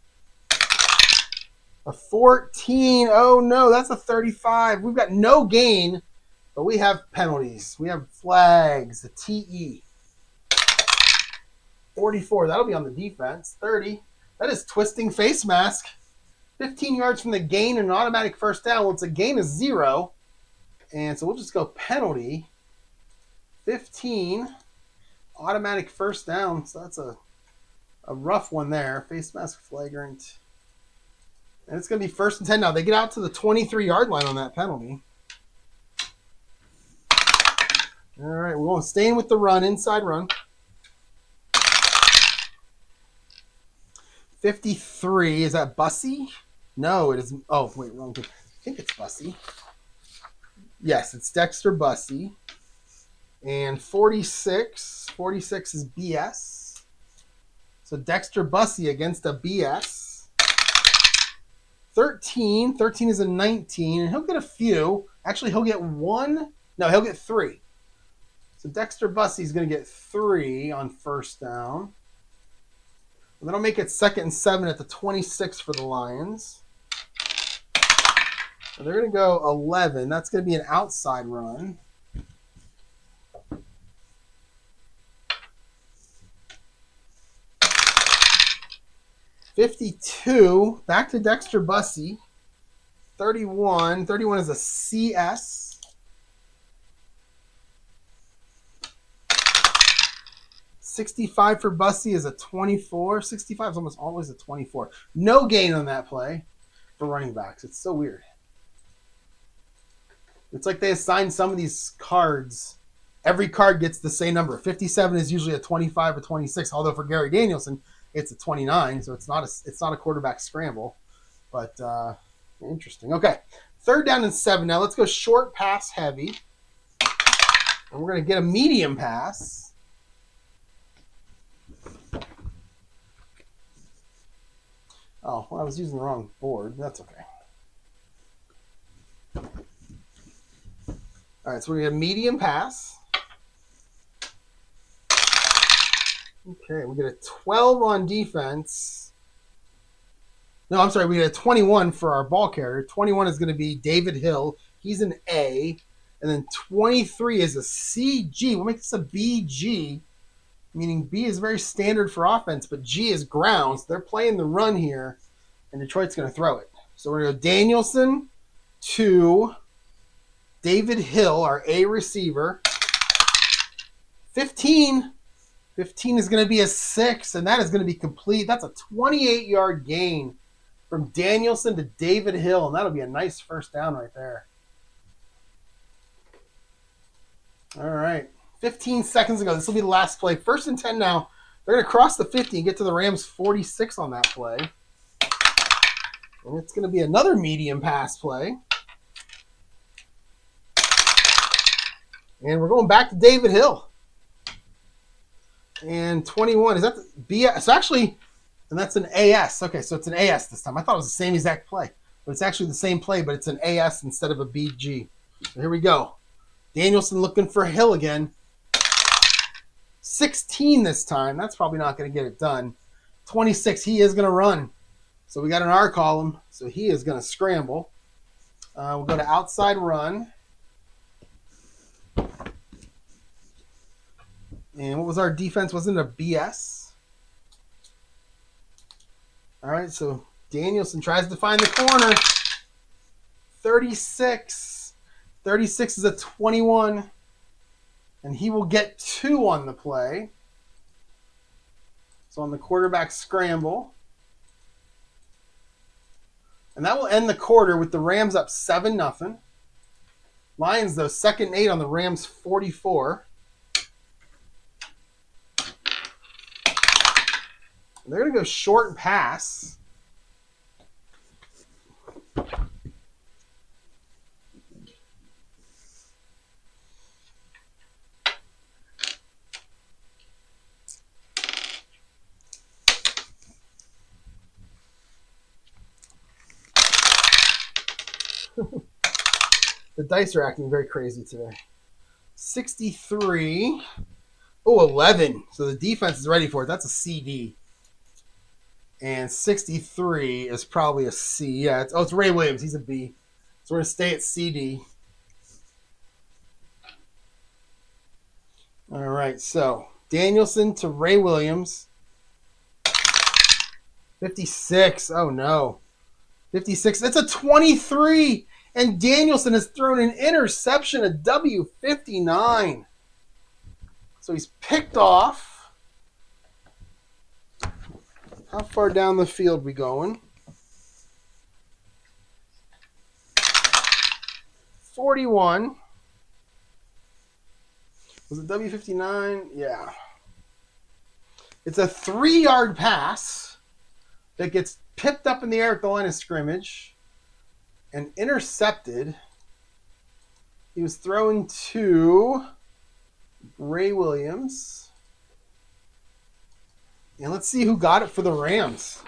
A 14. Oh, no, that's a 35. We've got no gain, but we have penalties. We have flags, a TE. 44. That'll be on the defense. 30. That is twisting face mask. 15 yards from the gain and an automatic first down. Well, it's a gain of 0. And so we'll just go penalty. 15. Automatic first down. So that's a rough one there. Face mask flagrant. And it's going to be 1st and 10 now. They get out to the 23-yard line on that penalty. All right, we're going staying with the run, inside run. 53, is that Bussy? No, it is. Oh, wait, wrong. I think it's Bussy. Yes, it's Dexter Bussy. And 46 is BS. So Dexter Bussy against a BS. 13 is a 19, and he'll get a few. Actually, he'll get 1. No, he'll get 3. So Dexter Bussy's going to get 3 on first down. And that'll make it 2nd and 7 at the 26 for the Lions. So they're going to go 11. That's going to be an outside run. $52, back to Dexter Bussy. 31 is a CS. 65 for Bussy is a 24. 65 is almost always a 24. No gain on that play for running backs. It's so weird. It's like they assign some of these cards. Every card gets the same number. 57 is usually a 25 or 26, although for Gary Danielson, it's a 29, so it's not a quarterback scramble. But interesting. Okay, 3rd down and 7. Now let's go short pass heavy. And we're going to get a medium pass. Oh, well, I was using the wrong board. That's okay. All right, so we're going to get a medium pass. Okay, we get a 12 on defense. No, I'm sorry, we get a 21 for our ball carrier. 21 is going to be David Hill. He's an A. And then 23 is a CG. We'll make this a BG, meaning B is very standard for offense, but G is ground. So they're playing the run here, and Detroit's going to throw it. So we're going to go Danielson to David Hill, our A receiver. 15 is going to be a 6, and that is going to be complete. That's a 28-yard gain from Danielson to David Hill, and that'll be a nice first down right there. All right. 15 seconds ago. This will be the last play. 1st and 10 now. They're going to cross the 50 and get to the Rams 46 on that play. And it's going to be another medium pass play. And we're going back to David Hill. And 21. Is that the BS? So actually, and that's an AS. Okay, so it's an AS this time. I thought it was the same exact play. But it's actually the same play, but it's an AS instead of a BG. So here we go. Danielson looking for Hill again. 16 this time. That's probably not going to get it done. 26, he is going to run. So we got an R column. So he is going to scramble. We'll go to outside run. And what was our defense? Wasn't it a BS? All right, so Danielson tries to find the corner. 36. 36 is a 21. And he will get 2 on the play. So on the quarterback scramble. And that will end the quarter with the Rams up 7-0. Lions, though, 2nd and 8 on the Rams 44. And they're going to go short and pass. The dice are acting very crazy today. 63. Oh, 11. So the defense is ready for it. That's a CD. And 63 is probably a C. Yeah, it's Ray Williams. He's a B. So we're going to stay at CD. All right, so Danielson to Ray Williams. 56. Oh, no. 56. That's a 23. And Danielson has thrown an interception, a W59. So he's picked off. How far down the field we going? 41. Was it W59? Yeah. It's a 3-yard pass that gets picked up in the air at the line of scrimmage and intercepted. He was thrown to Ray Williams. And let's see who got it for the Rams.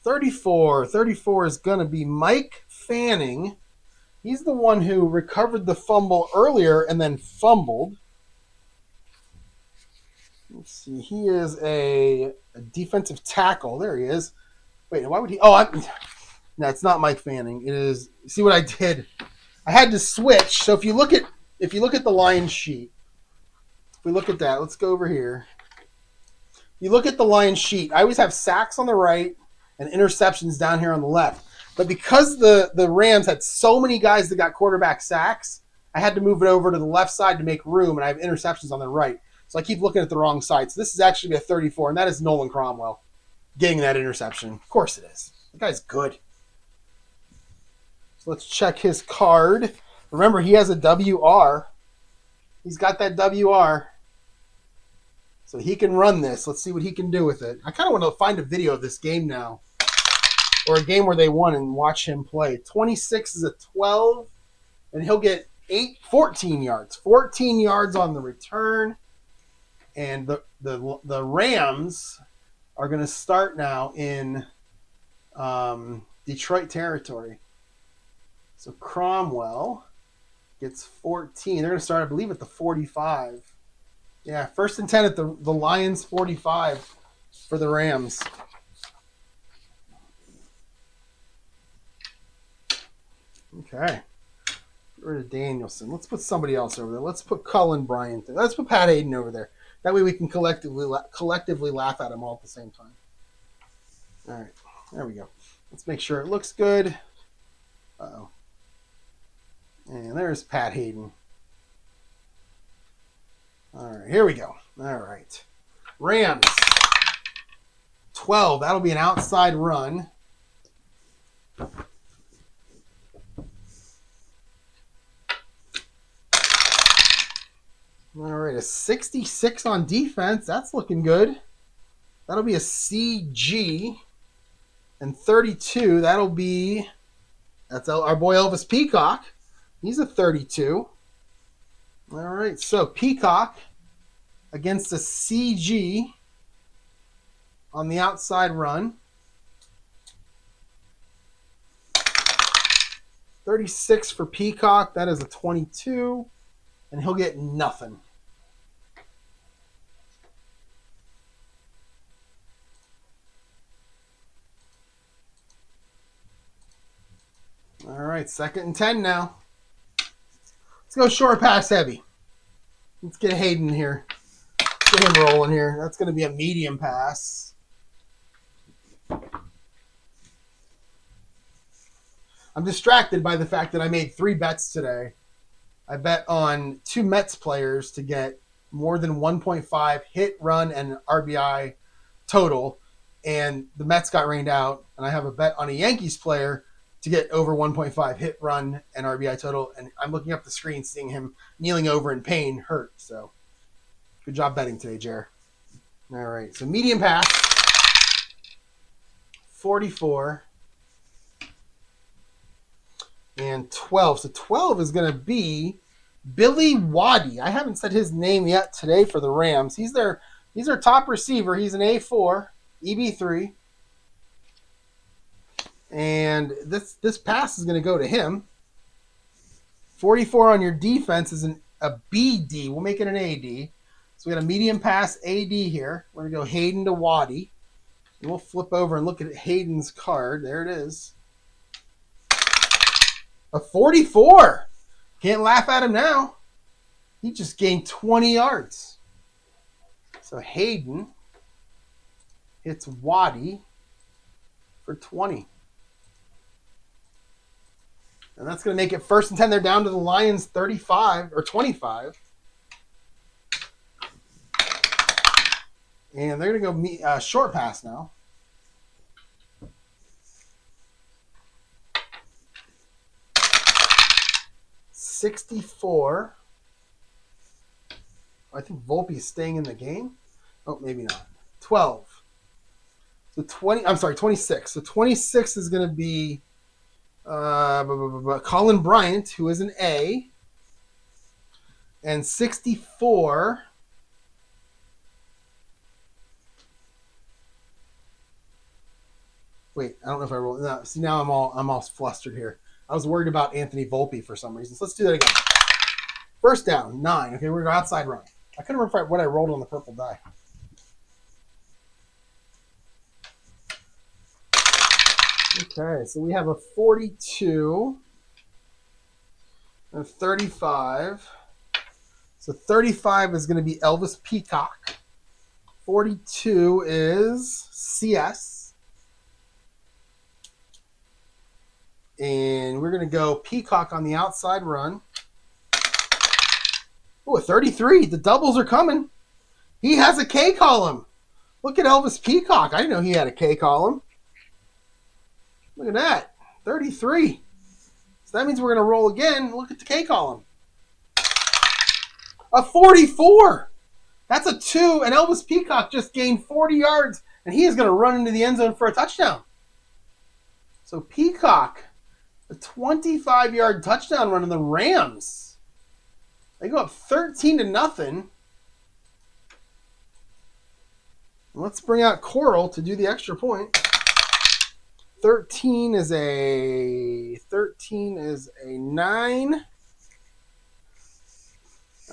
34. 34 is going to be Mike Fanning. He's the one who recovered the fumble earlier and then fumbled. Let's see. He is a defensive tackle. There he is. Wait, why would he? Oh, no, it's not Mike Fanning. It is. See what I did? I had to switch. So if you look at the Lions sheet, if we look at that, let's go over here. You look at the Lions sheet. I always have sacks on the right and interceptions down here on the left. But because the Rams had so many guys that got quarterback sacks, I had to move it over to the left side to make room, and I have interceptions on the right. So I keep looking at the wrong side. So this is actually a 34, and that is Nolan Cromwell getting that interception. Of course it is. The guy's good. So let's check his card. Remember, he has a WR. He's got that WR. So he can run this. Let's see what he can do with it. I kind of want to find a video of this game now. Or a game where they won and watch him play. 26 is a 12. And he'll get 14 yards. 14 yards on the return. And the Rams are going to start now in Detroit territory. So Cromwell gets 14. They're going to start, I believe, at the 45. Yeah, 1st and 10 at the Lions 45 for the Rams. Okay. Get rid of Danielson. Let's put somebody else over there. Let's put Cullen Bryant there. Let's put Pat Hadan over there. That way we can collectively laugh at him all at the same time. All right. There we go. Let's make sure it looks good. Uh-oh. And there's Pat Hadan. All right. Here we go. All right. Rams. 12. That'll be an outside run. All right, a 66 on defense. That's looking good. That'll be a CG. And 32, that's our boy Elvis Peacock. He's a 32. All right, so Peacock against a CG on the outside run. 36 for Peacock. That is a 22. And he'll get nothing. All right, 2nd and 10 now. Let's go short pass heavy. Let's get Hadan here. Get him rolling here. That's going to be a medium pass. I'm distracted by the fact that I made 3 bets today. I bet on 2 Mets players to get more than 1.5 hit, run, and RBI total. And the Mets got rained out. And I have a bet on a Yankees player to get over 1.5 hit, run, and RBI total. And I'm looking up the screen, seeing him kneeling over in pain, hurt. So good job betting today, Jer. All right. So medium pass. 44. And 12. So 12 is going to be Billy Waddy. I haven't said his name yet today for the Rams. He's their top receiver. He's an A4, EB3. And this pass is going to go to him. 44 on your defense is a BD. We'll make it an AD. So we got a medium pass AD here. We're going to go Hadan to Waddy. And we'll flip over and look at Hayden's card. There it is. A 44. Can't laugh at him now. He just gained 20 yards. So Hadan hits Waddy for 20. And that's going to make it 1st and 10. They're down to the Lions 35 or 25. And they're going to go short pass now. $64. I think Volpe is staying in the game. Oh, maybe not. 12. So 20. I'm sorry, 26. So 26 is going to be Colin Bryant, who is an A. And 64. Wait, I don't know if I rolled. No, see, now I'm all flustered here. I was worried about Anthony Volpe for some reason. So let's do that again. 1st down, 9. Okay, we're going to go outside run. I couldn't remember what I rolled on the purple die. Okay, so we have a 42, a 35. So 35 is going to be Elvis Peacock. 42 is CS. And we're going to go Peacock on the outside run. Oh, a 33. The doubles are coming. He has a K column. Look at Elvis Peacock. I didn't know he had a K column. Look at that. 33. So that means we're going to roll again. Look at the K column. A 44. That's a 2. And Elvis Peacock just gained 40 yards. And he is going to run into the end zone for a touchdown. So Peacock, a 25-yard touchdown run on the Rams. They go up 13-0. Let's bring out Coral to do the extra point. 13 is a 9.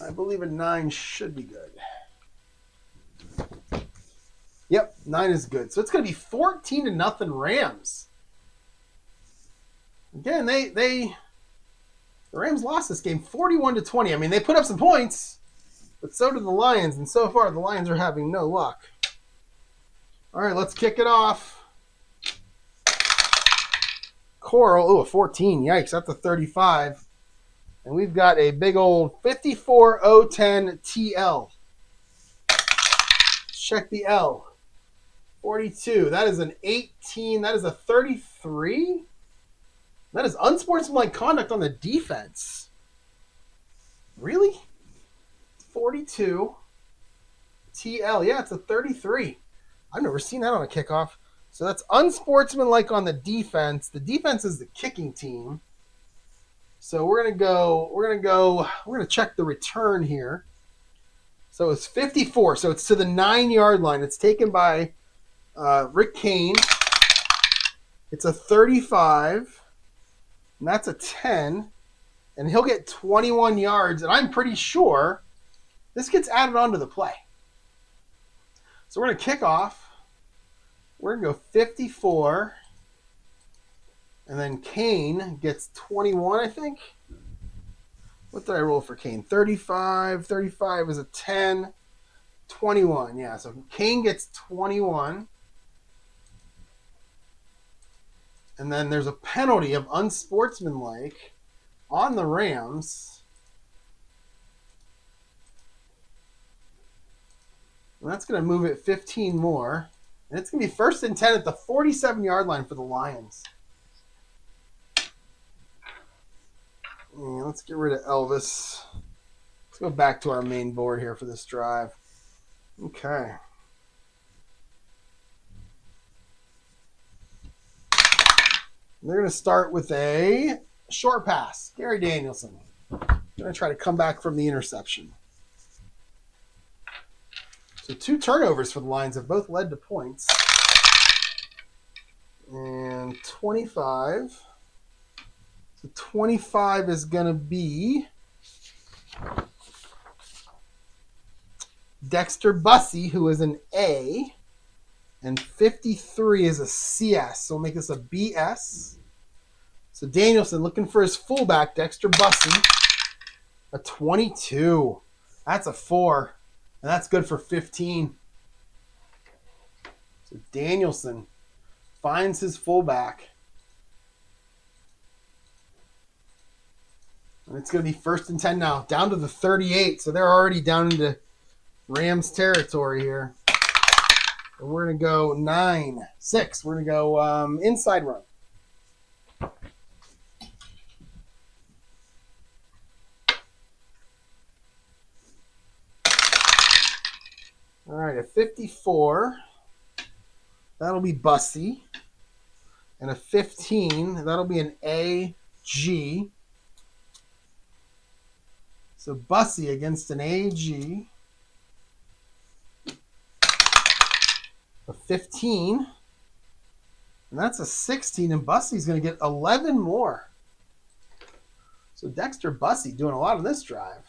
I believe a 9 should be good. Yep, 9 is good. So it's going to be 14-0 Rams. Again, the Rams lost this game 41-20. I mean, they put up some points, but so did the Lions, and so far the Lions are having no luck. All right, let's kick it off. Coral, a 14. Yikes, that's a 35. And we've got a big old 54010 TL. Check the L. 42. That is an 18. That is a 33. That is unsportsmanlike conduct on the defense. Really? 42. TL. Yeah, it's a 33. I've never seen that on a kickoff. So that's unsportsmanlike on the defense. The defense is the kicking team. So we're gonna check the return here. So it's 54. So it's to the 9-yard line. It's taken by Rick Kane. It's a 35. And that's a 10. And he'll get 21 yards. And I'm pretty sure this gets added onto the play. So we're going to kick off. We're going to go 54. And then Kane gets 21, I think. What did I roll for Kane? 35. 35 is a 10. 21. Yeah, so Kane gets 21. And then there's a penalty of unsportsmanlike on the Rams. And that's going to move it 15 more. And it's going to be 1st and 10 at the 47-yard line for the Lions. And let's get rid of Elvis. Let's go back to our main board here for this drive. Okay. They're going to start with a short pass. Gary Danielson. Going to try to come back from the interception. So 2 turnovers for the Lions have both led to points. And 25. So 25 is going to be Dexter Bussey, who is an A. And 53 is a CS. So we'll make this a BS. So Danielson looking for his fullback, Dexter Bussey. A 22. That's a 4. And that's good for 15. So Danielson finds his fullback. And it's going to be 1st and 10 now. Down to the 38. So they're already down into Rams territory here. And we're going to go 9-6. We're going to go inside run. All right, a 54. That'll be Bussy. And a 15. That'll be an AG. So Bussy against an AG. A 15. And that's a 16. And Bussy's going to get 11 more. So Dexter Bussy doing a lot on this drive.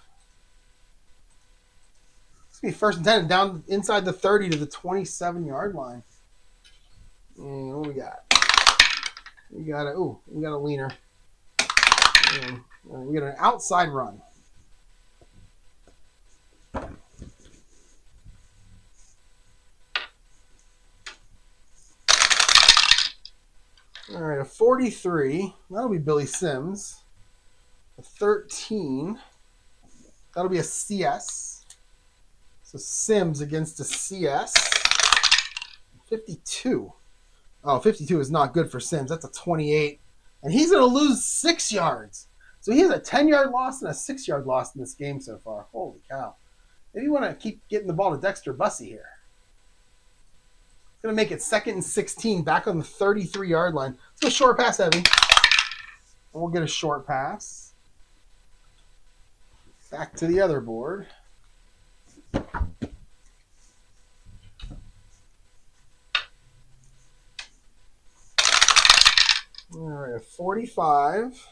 It's going to be 1st and 10 and down inside the 30 to the 27-yard line. And what we got? We got a leaner. And we got an outside run. All right, a 43. That'll be Billy Sims. A 13. That'll be a CS. So Sims against a CS. 52. Oh, 52 is not good for Sims. That's a 28. And he's going to lose 6 yards. So he has a 10-yard loss and a 6-yard loss in this game so far. Holy cow. Maybe you want to keep getting the ball to Dexter Bussy here. It's going to make it 2nd and 16 back on the 33-yard line. Let's go short pass heavy. And we'll get a short pass. Back to the other board. All right, a 45.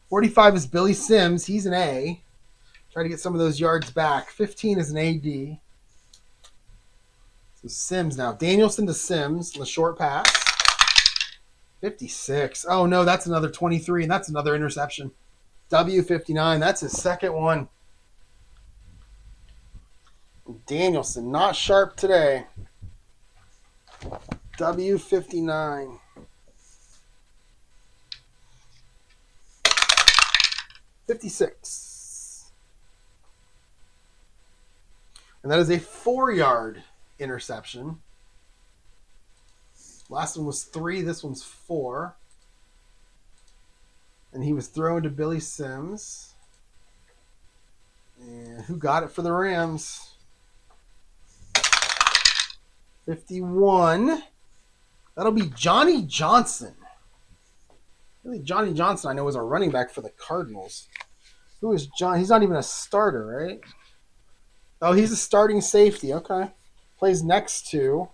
45 is Billy Sims. He's an A. Try to get some of those yards back. 15 is an AD. So Sims now. Danielson to Sims. The short pass. 56. Oh, no, that's another 23, and that's another interception. W59. That's his second one. Danielson, not sharp today. W59. $56. And that is a 4-yard interception. Last one was 3. This one's 4. And he was thrown to Billy Sims. And who got it for the Rams? 51. That'll be Johnny Johnson. Really, Johnny Johnson, I know, was a running back for the Cardinals. Who is John? He's not even a starter, right? Oh, he's a starting safety. Okay. Plays next to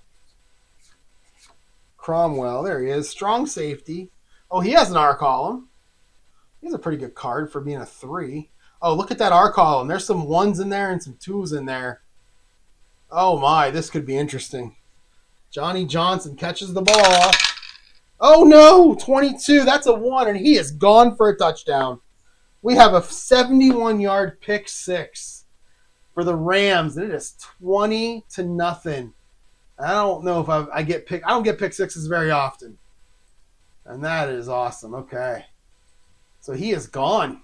Cromwell. There he is. Strong safety. Oh, he has an R column. He has a pretty good card for being a 3. Oh, look at that R column. There's some 1s in there and some 2s in there. Oh, my. This could be interesting. Johnny Johnson catches the ball. Oh, no. 22. That's a 1, and he is gone for a touchdown. We have a 71-yard pick 6 for the Rams, and it is 20-0. I don't know if I get pick. I don't get pick 6s very often, and that is awesome. Okay, so he is gone,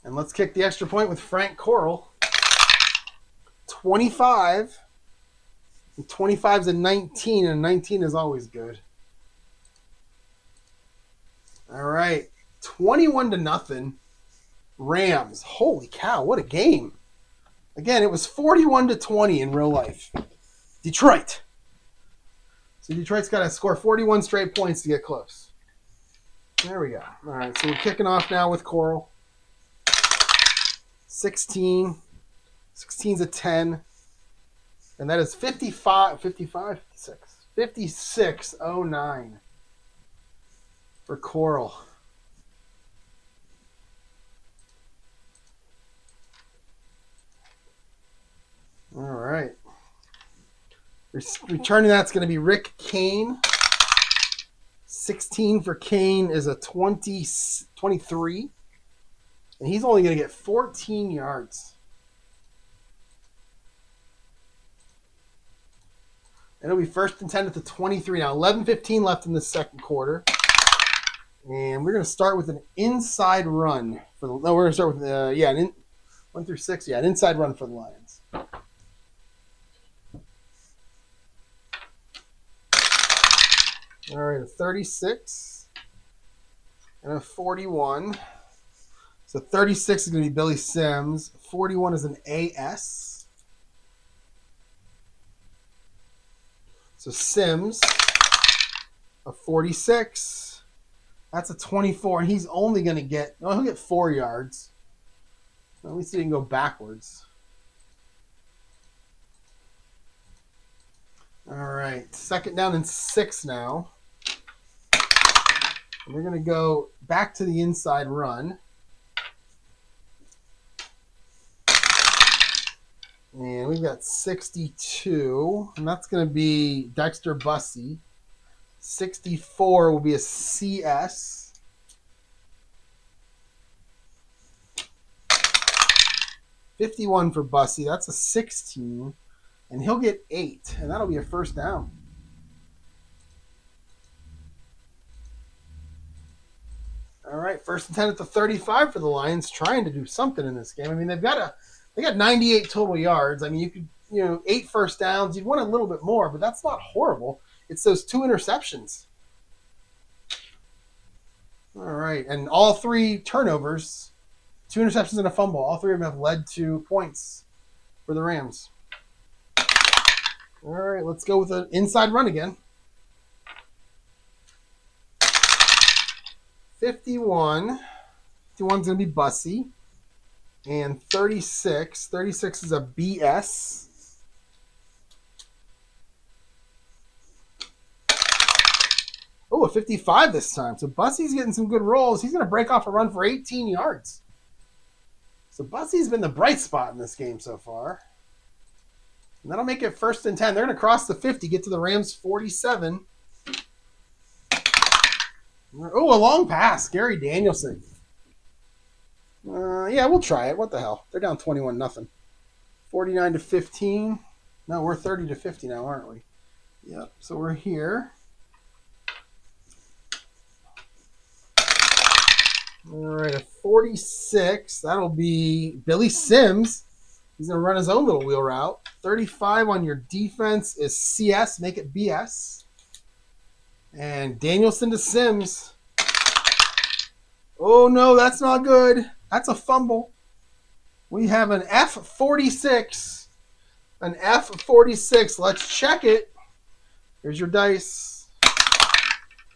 and let's kick the extra point with Frank Coral. 25. 25 is a 19, and 19 is always good. All right. 21-0. Rams. Holy cow, what a game. Again, it was 41-20 in real life. Detroit. So Detroit's got to score 41 straight points to get close. There we go. All right, so we're kicking off now with Coral. 16. 16's a 10. And that is 56. 56-09 for Coral. All right. Returning that's going to be Rick Kane. 16 for Kane is a 23. And he's only going to get 14 yards. It'll be 1st and 10 at the 23 now. 11:15 left in the second quarter. And we're going to start with an inside run. We're going to start with, 1 through 6. Yeah, an inside run for the Lions. All right, a 36 and a 41. So 36 is going to be Billy Sims. 41 is an AS. So Sims, a 46. That's a 24, and he's only going to get, he'll get 4 yards. At least he didn't go backwards. All right, 2nd down and 6 now. We're going to go back to the inside run. And we've got 62, and that's going to be Dexter Bussey. 64 will be a CS. $51 for Bussey. That's a 16. And he'll get 8, and that'll be a 1st down. All right, 1st and 10 at the 35 for the Lions, trying to do something in this game. I mean, they got 98 total yards. I mean, you could, 8 first downs. You'd want a little bit more, but that's not horrible. It's those 2 interceptions. All right, and all 3 turnovers, 2 interceptions and a fumble. All 3 of them have led to points for the Rams. All right, let's go with an inside run again. 51. 51 is going to be Bussey. And 36. 36 is a BS. Oh, a 55 this time. So Bussey's getting some good rolls. He's going to break off a run for 18 yards. So Bussey's been the bright spot in this game so far. And that'll make it 1st and 10. They're going to cross the 50, get to the Rams 47. Oh, a long pass. Gary Danielson. Yeah, we'll try it. What the hell? They're down 21-0. 49-15. No, we're 30-50 now, aren't we? Yep. So we're here. All right, a 46. That'll be Billy Sims. He's going to run his own little wheel route. 35 on your defense is CS. Make it BS. And Danielson to Sims. Oh, no, that's not good. That's a fumble. We have an F46. An F46. Let's check it. Here's your dice.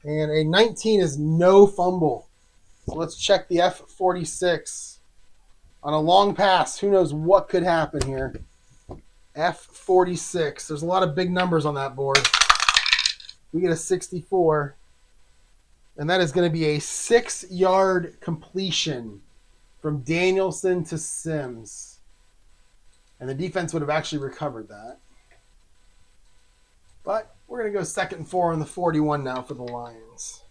And a 19 is no fumble. So let's check the F46. On a long pass, who knows what could happen here. F46. There's a lot of big numbers on that board. We get a 64. And that is going to be a 6-yard completion from Danielson to Sims. And the defense would have actually recovered that. But we're going to go 2nd and 4 on the 41 now for the Lions.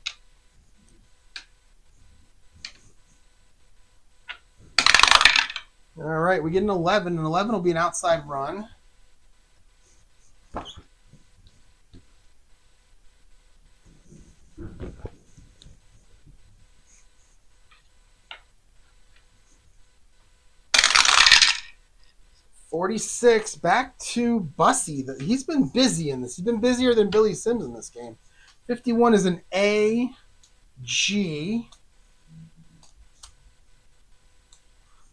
All right, we get an 11, and 11 will be an outside run. $46, back to Bussey. He's been busy in this. He's been busier than Billy Sims in this game. 51 is an AG.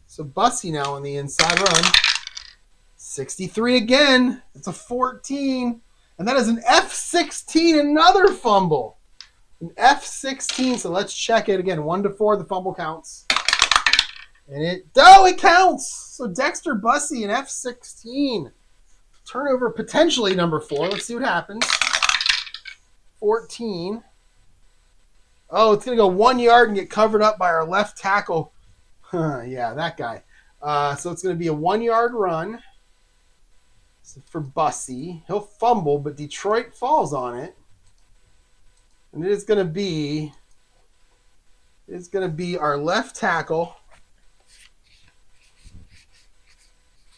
So Bussey now on the inside run. 63 again. It's a 14. And that is an F16, another fumble. An F16. So let's check it again. 1 to 4, the fumble counts. And it counts. So Dexter Bussey, an F16. Turnover potentially number 4. Let's see what happens. 14. Oh, it's going to go 1 yard and get covered up by our left tackle. Yeah, that guy. So it's going to be a 1-yard run for Bussey. He'll fumble, but Detroit falls on it. And it's going to be our left tackle,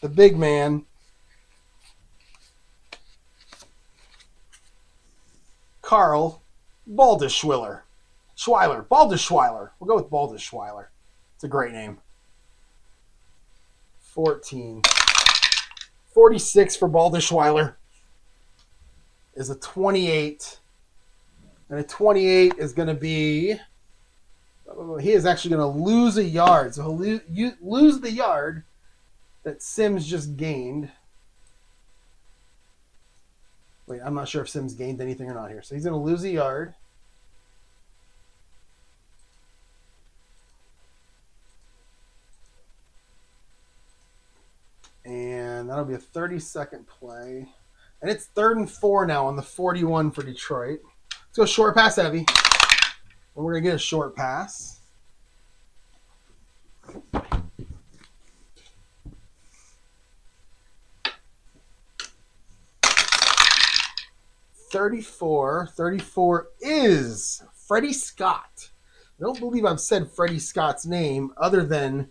the big man, Carl Baldischwiller. Baldischweiler. We'll go with Baldischweiler. It's a great name. 14. 46 for Baldischweiler is a 28. And a 28 is going to be... He is actually going to lose a yard. So he'll lose the yard that Sims just gained. Wait, I'm not sure if Sims gained anything or not here. So he's going to lose a yard. And that'll be a 30-second play. And it's 3rd and 4 now on the 41 for Detroit. Let's go short pass heavy. And we're going to get a short pass. $34 is Freddie Scott. I don't believe I've said Freddie Scott's name other than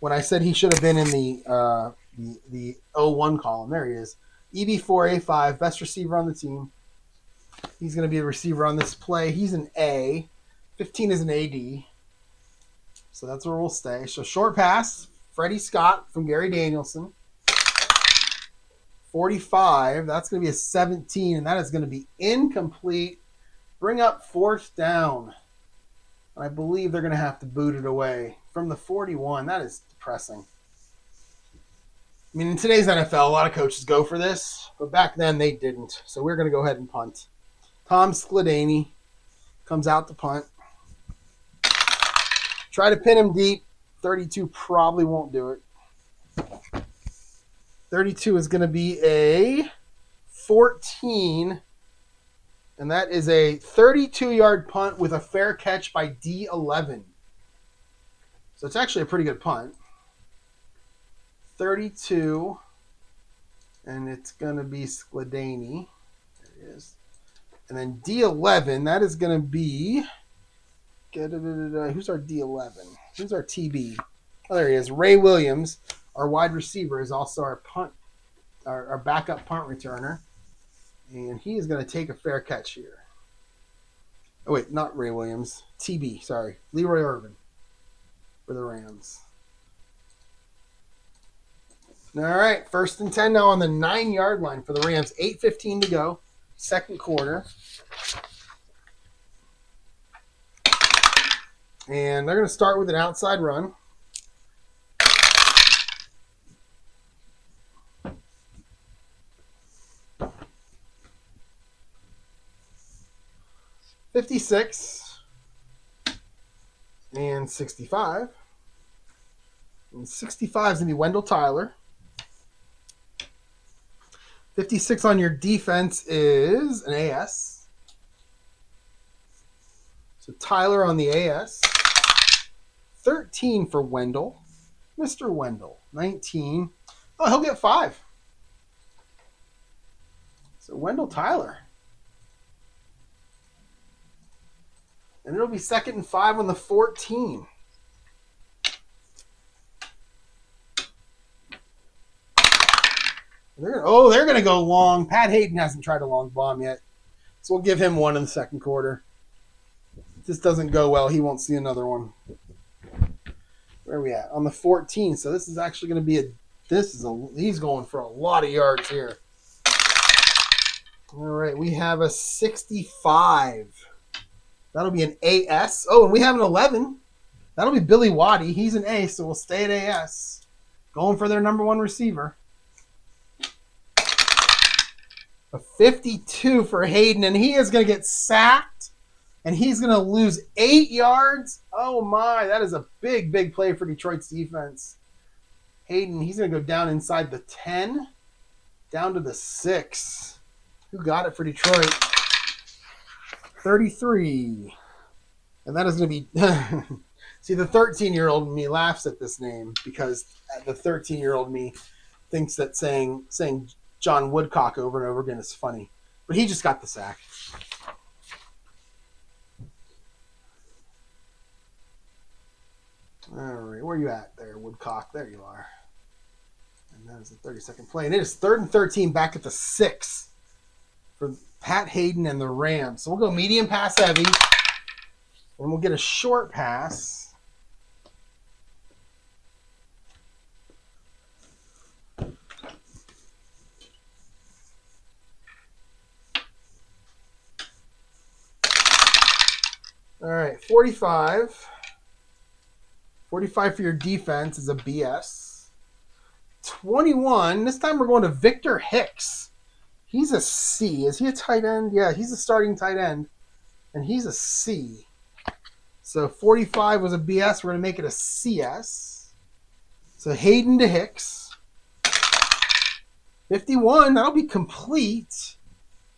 when I said he should have been in the 01 column. There he is. EB4A5, best receiver on the team. He's going to be a receiver on this play. He's an A. 15 is an AD. So that's where we'll stay. So short pass, Freddie Scott from Gary Danielson. 45, that's going to be a 17, and that is going to be incomplete. Bring up 4th down. I believe they're going to have to boot it away from the 41. That is depressing. I mean, in today's NFL, a lot of coaches go for this, but back then they didn't. So we're going to go ahead and punt. Tom Skladany comes out to punt. Try to pin him deep. 32 probably won't do it. 32 is going to be a 14, and that is a 32-yard punt with a fair catch by D11. So it's actually a pretty good punt. 32, and it's going to be Skladany. There it is. And then D11, that is going to be... Who's our D11? Who's our TB? Oh, there he is. Ray Williams, our wide receiver, is also our backup punt returner. And he is going to take a fair catch here. Oh, wait, not Ray Williams. TB, sorry. Leroy Irvin for the Rams. All right, 1st and 10 now on the 9-yard line for the Rams. 8:15 to go, second quarter. And they're going to start with an outside run. $56 and 65. And 65 is going to be Wendell Tyler. 56 on your defense is an AS. So Tyler on the AS. 13 for Wendell. Mr. Wendell. 19. Oh, he'll get 5. So Wendell Tyler. And it'll be 2nd and 5 on the 14. They're going to go long. Pat Hadan hasn't tried a long bomb yet. So we'll give him 1 in the second quarter. If this doesn't go well, he won't see another one. Where are we at? On the 14. So this is actually going to be he's going for a lot of yards here. All right, we have a 65. That'll be an AS. Oh, and we have an 11. That'll be Billy Waddy. He's an A, so we'll stay at AS. Going for their number 1 receiver. A 52 for Hadan, and he is going to get sacked, and he's going to lose 8 yards. Oh, my. That is a big, big play for Detroit's defense. Hadan, he's going to go down inside the 10, down to the 6. Who got it for Detroit? 33. And that is going to be... See, the 13-year-old me laughs at this name because the 13-year-old me thinks that saying John Woodcock over and over again is funny. But he just got the sack. All right, where are you at there, Woodcock? There you are. And that is the 30-second play. And it is 3rd and 13 back at the 6 for Pat Hadan and the Rams. So we'll go medium pass heavy, and we'll get a short pass. All right, 45. 45 for your defense is a BS. 21. This time we're going to Victor Hicks. He's a C. Is he a tight end? Yeah, he's a starting tight end. And he's a C. So 45 was a BS. We're going to make it a CS. So Hadan to Hicks. 51. That'll be complete.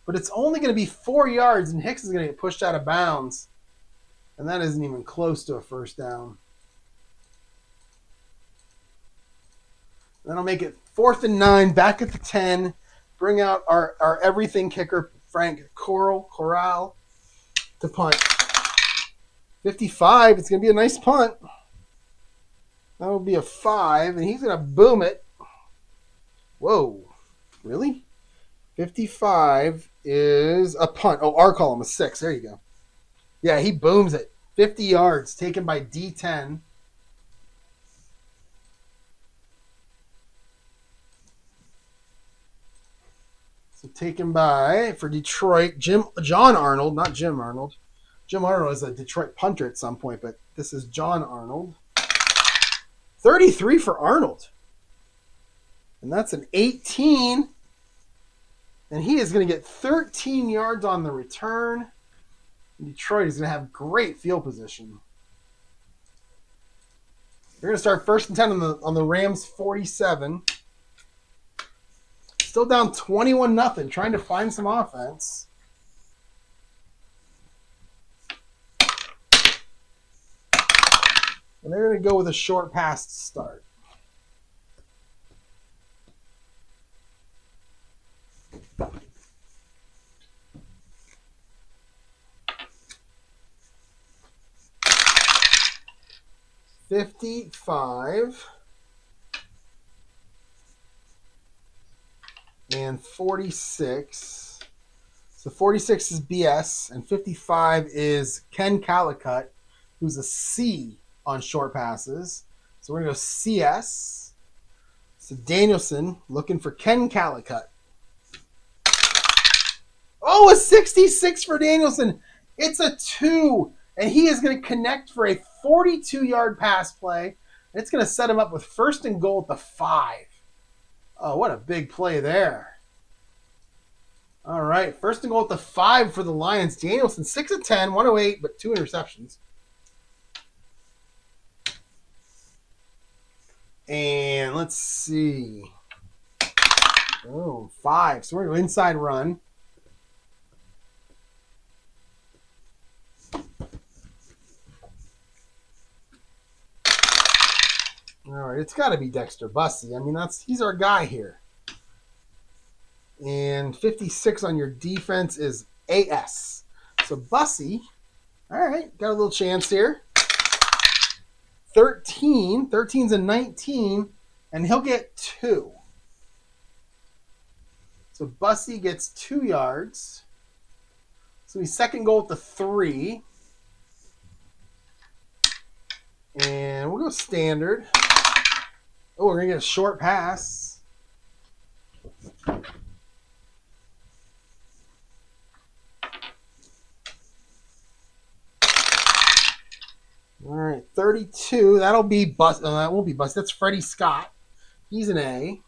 But it's only going to be 4 yards, and Hicks is going to get pushed out of bounds. And that isn't even close to a first down. Then I'll make it 4th and 9, back at the 10. Bring out our everything kicker, Frank Corral, to punt. 55, it's going to be a nice punt. That'll be a 5, and he's going to boom it. Whoa, really? 55 is a punt. Oh, our column is 6. There you go. Yeah, he booms it. 50 yards, taken by D10. So taken by, for Detroit, John Arnold, not Jim Arnold. Jim Arnold is a Detroit punter at some point, but this is John Arnold. 33 for Arnold. And that's an 18. And he is going to get 13 yards on the return. Detroit is going to have great field position. They're going to start 1st and 10 on the Rams 47. Still down 21-0, trying to find some offense. And they're going to go with a short pass to start. $55 and 46. So 46 is BS, and 55 is Ken Calicut, who's a C on short passes. So we're going to go CS. So Danielson looking for Ken Calicut. Oh, a 66 for Danielson. It's a 2, and he is going to connect for a 42-yard pass play. It's going to set him up with 1st and goal at the 5. Oh, what a big play there. All right, 1st and goal at the 5 for the Lions. Danielson, 6 of 10, 108, but 2 interceptions. And let's see. Oh, 5. So we're going to go inside run. All right, it's got to be Dexter Bussey. I mean, he's our guy here. And 56 on your defense is AS. So Bussey, all right, got a little chance here. 13. 13's a 19, and he'll get 2. So Bussey gets 2 yards. So he's 2nd goal at the 3. And we'll go standard. Oh, we're going to get a short pass. All right, 32. That'll be Bus. That won't be Bus. That's Freddie Scott. He's an A.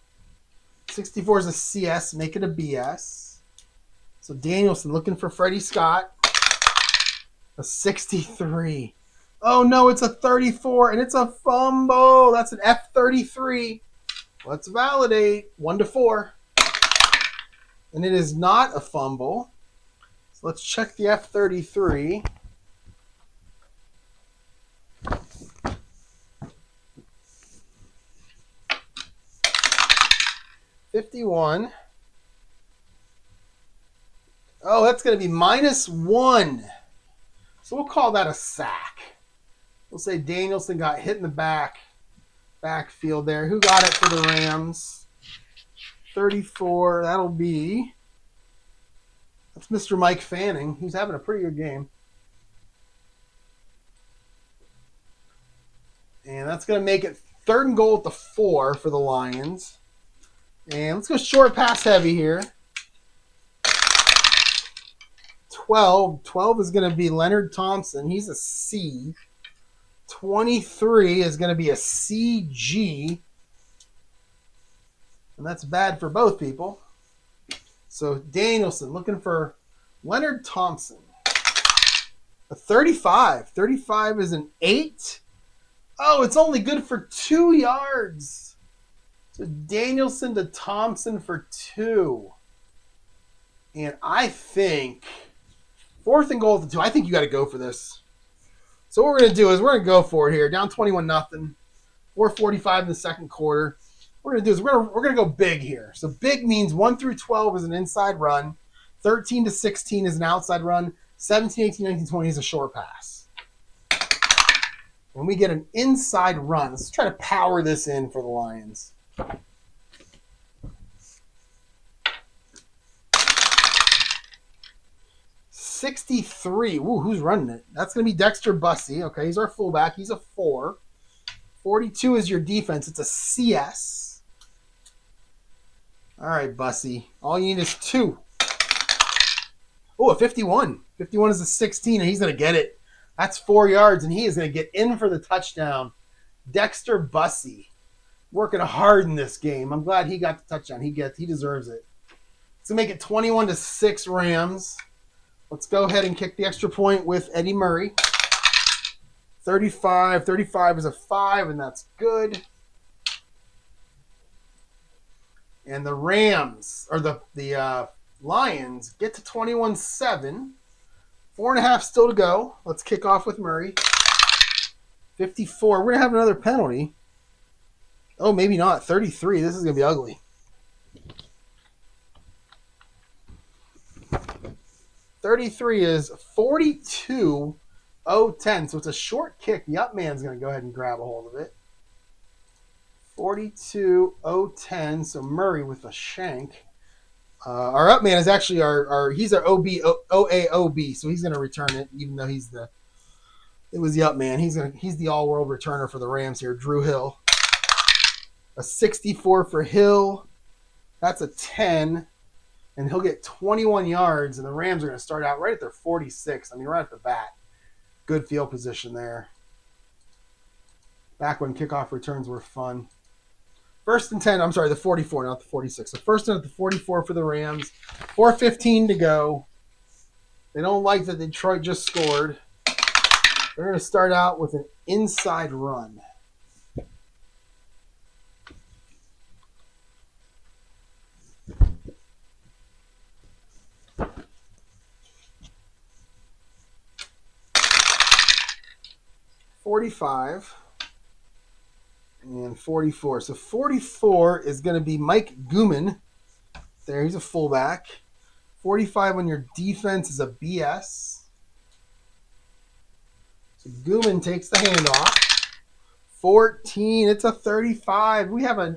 64 is a CS. Make it a BS. So Danielson looking for Freddie Scott. A 63. Oh, no, it's a 34, and it's a fumble. That's an F33. Let's validate. 1-4. And it is not a fumble. So let's check the F33. $51. Oh, that's going to be -1. So we'll call that a sack. We'll say Danielson got hit in the backfield there. Who got it for the Rams? 34. That'll be That's Mr. Mike Fanning. He's having a pretty good game. And that's going to make it 3rd and goal at the 4 for the Lions. And let's go short pass heavy here. 12. 12 is going to be Leonard Thompson. He's a C. 23 is going to be a CG. And that's bad for both people. So Danielson looking for Leonard Thompson. A 35. 35 is an 8. Oh, it's only good for 2 yards. So Danielson to Thompson for 2. And I think 4th and goal at the 2. I think you got to go for this. So what we're going to do is we're going to go for it here. Down 21-0. 4:45 in the second quarter. What we're going to do is we're going to go big here. So big means 1 through 12 is an inside run. 13 to 16 is an outside run. 17, 18, 19, 20 is a short pass. When we get an inside run, let's try to power this in for the Lions. $63. Ooh, who's running it? That's going to be Dexter Bussey. Okay, he's our fullback. He's a 4. 42 is your defense. It's a CS. All right, Bussey. All you need is 2. Oh, a 51. 51 is a 16, and he's going to get it. That's 4 yards, and he is going to get in for the touchdown. Dexter Bussey working hard in this game. I'm glad he got the touchdown. He deserves it. Let's make it 21-6 Rams. Let's go ahead and kick the extra point with Eddie Murray. 35. 35 is a 5, and that's good. And the Rams, or the Lions, get to 21-7. 4.5 still to go. Let's kick off with Murray. 54. We're going to have another penalty. Oh, maybe not. 33. This is going to be ugly. 33 is 42-0-10. So it's a short kick. The up man's going to go ahead and grab a hold of it. 42-0-10. So Murray with a shank. Our up man is actually he's our OAOB, so he's going to return it, even though it was the up man. He's the all-world returner for the Rams here, Drew Hill. A 64 for Hill. That's a 10, and he'll get 21 yards, and the Rams are going to start out right at their 46. I mean, right at the bat. Good field position there. Back when kickoff returns were fun. 1st and 10. I'm sorry, the 44, not the 46. So 1st and at the 44 for the Rams. 4:15 to go. They don't like that Detroit just scored. They're going to start out with an inside run. $45. And 44. So 44 is going to be Mike Gooman. There, he's a fullback. 45 on your defense is a BS. So Gooman takes the handoff. 14, it's a 35.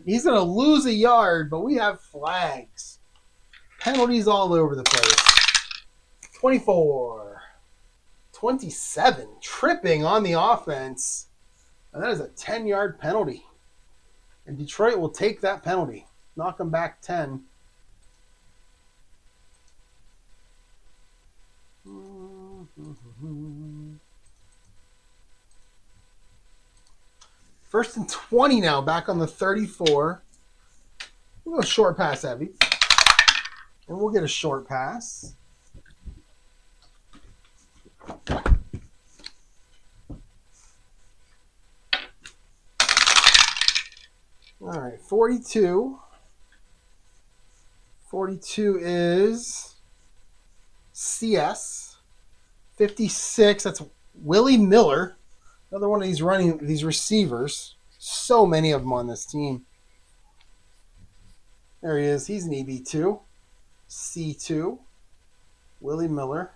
He's going to lose a yard, but we have flags. Penalties all over the place. 24. 27. Tripping on the offense. And that is a 10-yard penalty. And Detroit will take that penalty. Knock them back 10. First and 20 now, back on the 34. We'll go short pass heavy. And we'll get a short pass. All right, 42. 42 is CS. 56, that's Willie Miller. Another one of these receivers. So many of them on this team. There he is. He's an EB2. C2. Willie Miller.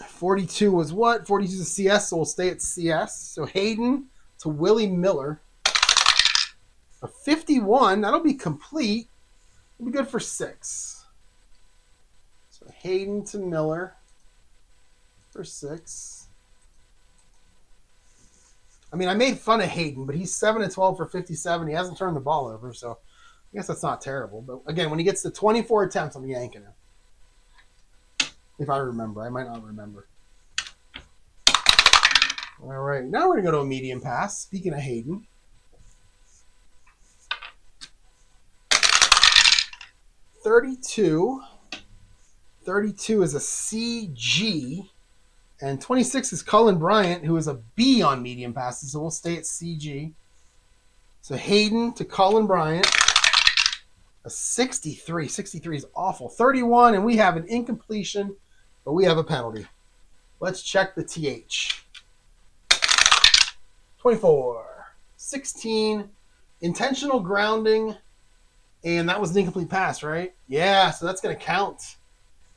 42 was what? 42 is a CS, so we'll stay at CS. So Hadan to Willie Miller. A 51, that'll be complete. It'll be good for 6. Hadan to Miller for 6. I mean, I made fun of Hadan, but he's 7-12 for 57. He hasn't turned the ball over, so I guess that's not terrible. But again, when he gets to 24 attempts, I'm yanking him. If I remember. I might not remember. All right. Now we're going to go to a medium pass. Speaking of Hadan. 32. 32 is a CG. And 26 is Cullen Bryant, who is a B on medium passes. So we'll stay at CG. So Hadan to Cullen Bryant. A 63. 63 is awful. 31, and we have an incompletion, but we have a penalty. Let's check the TH. 24. 16. Intentional grounding. And that was an incomplete pass, right? Yeah, so that's going to count.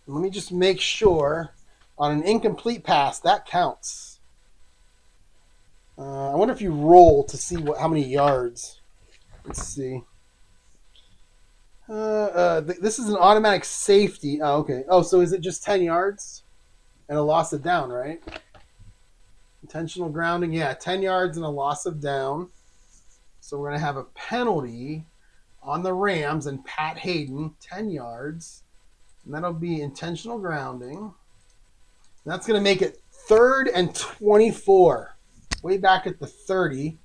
Let me just make sure. On an incomplete pass, that counts. I wonder if you roll to see how many yards. Let's see. This is an automatic safety. Oh, okay. Oh, so is it just 10 yards? And a loss of down, right? Intentional grounding. Yeah, 10 yards and a loss of down. So we're going to have a penalty on the Rams and Pat Hadan, 10 yards. And that'll be intentional grounding. That's going to make it 3rd and 24. Way back at the 30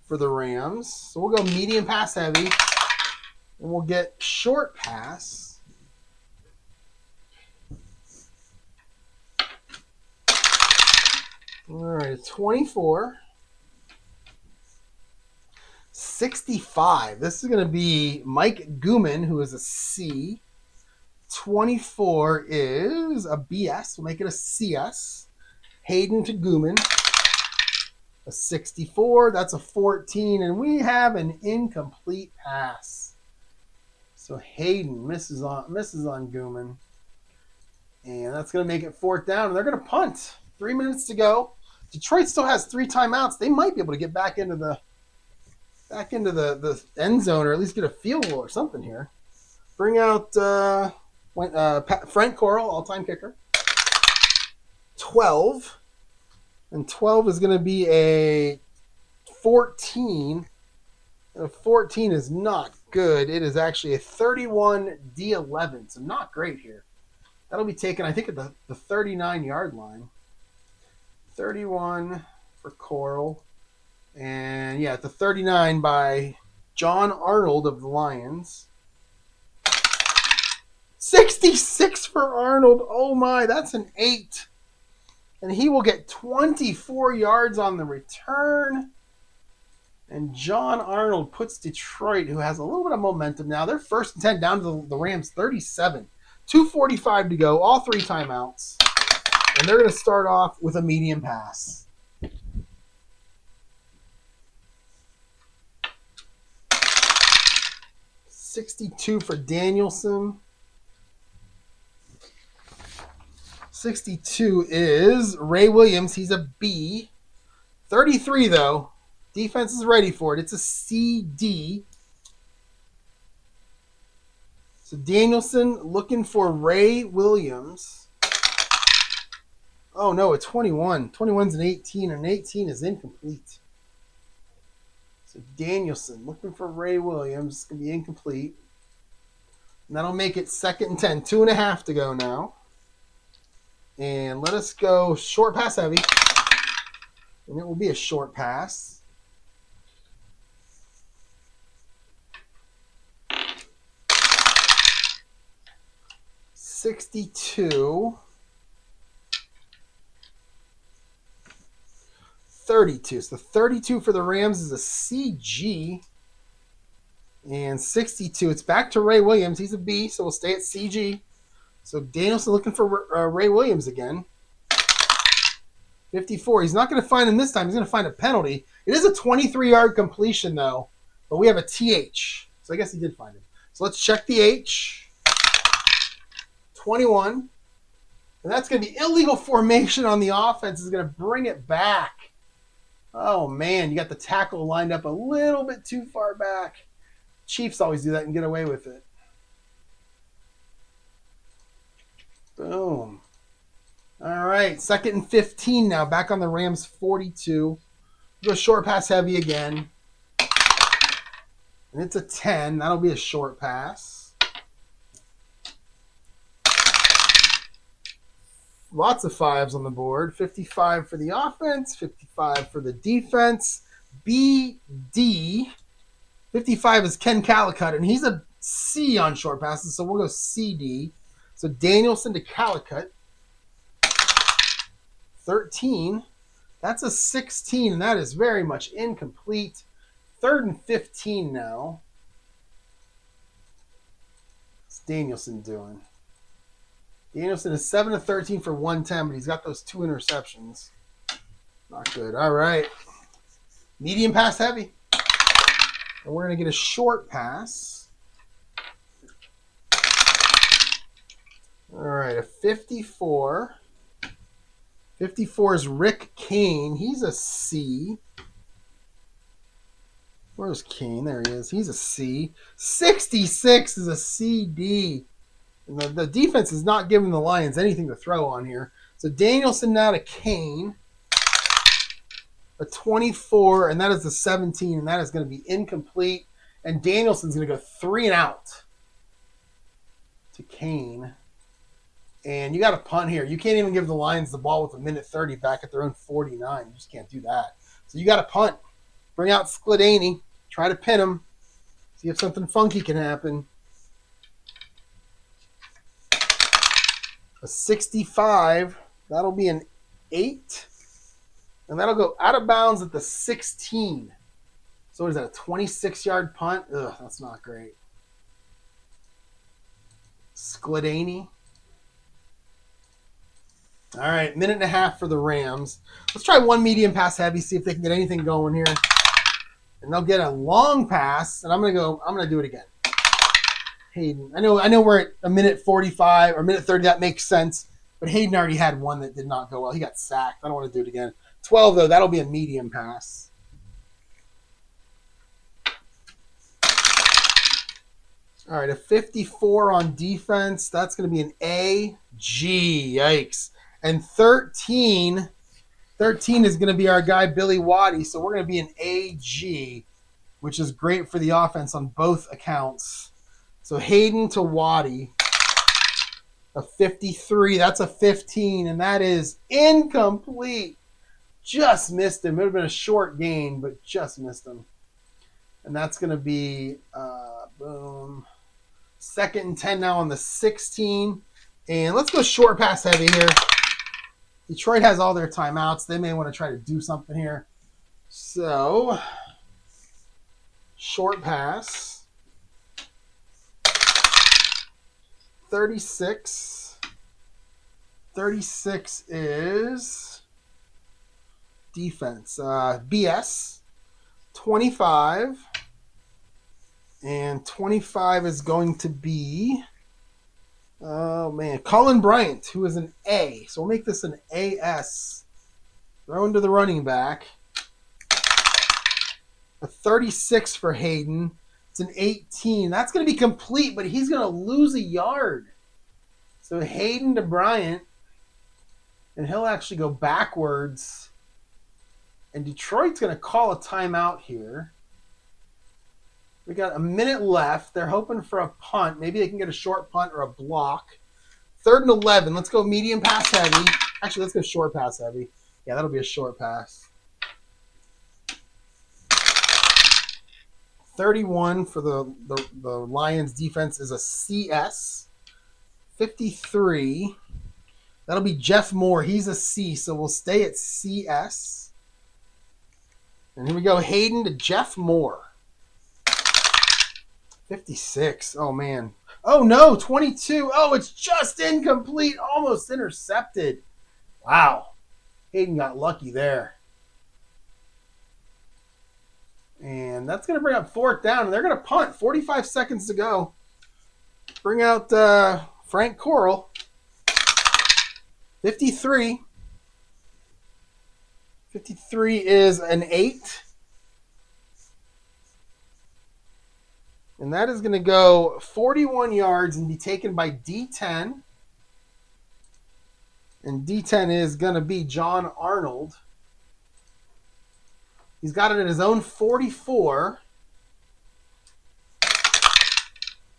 for the Rams. So we'll go medium pass heavy. And we'll get short pass. All right, 24. 65. This is going to be Mike Gooman, who is a C. 24 is a BS. We'll make it a CS. Hadan to Gooman. A 64. That's a 14. And we have an incomplete pass. So Hadan misses on Gooman. And that's going to make it 4th down. And they're going to punt. 3 minutes to go. Detroit still has 3 timeouts. They might be able to get back into the end zone, or at least get a field goal or something here. Bring out Frank Coral, all-time kicker. 12. And 12 is going to be a 14. And a 14 is not good. It is actually a 31 D11. So not great here. That'll be taken, I think, at the 39-yard line. 31 for Coral. And, yeah, at the 39 by John Arnold of the Lions. 66 for Arnold. Oh, my, that's an 8. And he will get 24 yards on the return. And John Arnold puts Detroit, who has a little bit of momentum now. They're 1st and 10 down to the Rams' 37. 2:45 to go, all 3 timeouts. And they're going to start off with a medium pass. $62 for Danielson. 62 is Ray Williams. He's a B. 33, though. Defense is ready for it. It's a CD. So Danielson looking for Ray Williams. Oh, no, a 21. 21's an 18, and an 18 is incomplete. So Danielson looking for Ray Williams. It's going to be incomplete. And that'll make it 2nd and 10. 2.5 to go now. And let us go short pass heavy. And it will be a short pass. $62. 32. So 32 for the Rams is a CG. And 62. It's back to Ray Williams. He's a B, so we'll stay at CG. So Danielson looking for Ray Williams again. 54. He's not going to find him this time. He's going to find a penalty. It is a 23-yard completion, though. But we have a TH. So I guess he did find him. So let's check the H. 21. And that's going to be illegal formation on the offense. Is going to bring it back. Oh, man. You got the tackle lined up a little bit too far back. Chiefs always do that and get away with it. Boom. All right, 2nd and 15 now. Back on the Rams 42. Go short pass heavy again. And it's a 10. That'll be a short pass. Lots of fives on the board. 55 for the offense, 55 for the defense. BD. 55 is Ken Calicut, and he's a C on short passes, so we'll go CD. So Danielson to Calicut. 13. That's a 16, and that is very much incomplete. 3rd and 15 now. What's Danielson doing? Danielson is 7 of 13 for 110, but he's got those 2 interceptions. Not good. All right. Medium pass heavy. And we're going to get a short pass. All right, a 54. 54 is Rick Kane. He's a C. Where's Kane? There he is. He's a C. 66 is a CD. And the defense is not giving the Lions anything to throw on here. So Danielson now to Kane. A 24, and that is the 17, and that is going to be incomplete. And Danielson's going to go 3 and out to Kane. And you got to punt here. You can't even give the Lions the ball with a minute 30 back at their own 49. You just can't do that. So you got to punt. Bring out Skladany. Try to pin him. See if something funky can happen. A 65. That'll be an 8. And that'll go out of bounds at the 16. So what is that, a 26-yard punt? Ugh, that's not great. Skladany. All right, 1.5 for the Rams. Let's try one medium pass heavy, see if they can get anything going here. And they'll get a long pass, and I'm gonna do it again. Hayden. I know we're at a minute 45 or minute 30, that makes sense. But Hayden already had one that did not go well. He got sacked. I don't want to do it again. 12, though, that'll be a medium pass. All right, a 54 on defense. That's going to be an A, G. Yikes. And 13 is going to be our guy, Billy Waddy. So we're going to be an AG, which is great for the offense on both accounts. So Hayden to Waddy. A 53. That's a 15, and that is incomplete. Just missed him. It would have been a short gain, but just missed him. And that's going to be, boom. 2nd and 10 now on the 16. And let's go short pass heavy here. Detroit has all their timeouts. They may want to try to do something here. So, short pass. 36. 36 is defense. BS. 25. And 25 is going to be, oh man, Colin Bryant, who is an A. So we'll make this an AS. Thrown to the running back. A 36 for Hayden. It's an 18. That's going to be complete, but he's going to lose a yard. So Hayden to Bryant. And he'll actually go backwards. And Detroit's going to call a timeout here. We got a minute left. They're hoping for a punt. Maybe they can get a short punt or a block. 3rd and 11. Let's go medium pass heavy. Actually, let's go short pass heavy. Yeah, that'll be a short pass. 31 for the Lions defense is a CS. 53. That'll be Jeff Moore. He's a C, so we'll stay at CS. And here we go. Hayden to Jeff Moore. 56. Oh, man. Oh, no. 22. Oh, it's just incomplete. Almost intercepted. Wow. Hayden got lucky there. And that's going to bring up 4th down. And they're going to punt. 45 seconds to go. Bring out Frank Coral. 53. 53 is an 8. And that is going to go 41 yards and be taken by D10. And D10 is going to be John Arnold. He's got it in his own 44.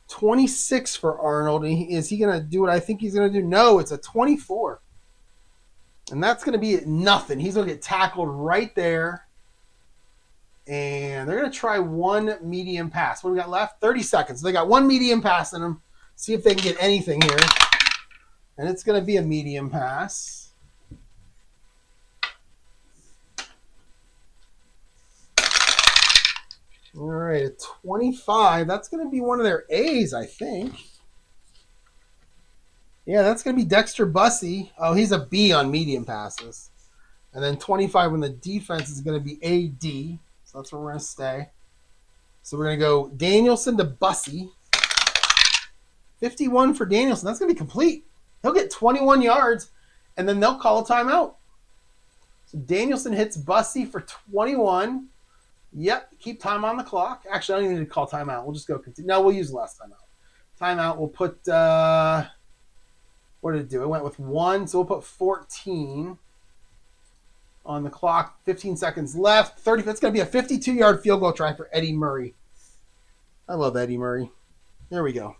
26 for Arnold. Is he going to do what I think he's going to do? No, it's a 24. And that's going to be nothing. He's going to get tackled right there. And they're going to try one medium pass. What do we got left? 30 seconds. They got one medium pass in them. See if they can get anything here. And it's going to be a medium pass. All right, a 25. That's going to be one of their A's, I think. Yeah, that's going to be Dexter Bussey. Oh, he's a B on medium passes. And then 25 on the defense is going to be AD. So that's where we're going to stay. So we're going to go Danielson to Bussey. 51 for Danielson. That's going to be complete. He'll get 21 yards, and then they'll call a timeout. So Danielson hits Bussey for 21. Yep, keep time on the clock. Actually, I don't even need to call timeout. We'll just go continue. No, we'll use the last timeout. Timeout, we'll put, what did it do? It went with 1, so we'll put 14 on the clock. 15 seconds left. 30. That's going to be a 52-yard field goal try for Eddie Murray. I love Eddie Murray. There we go.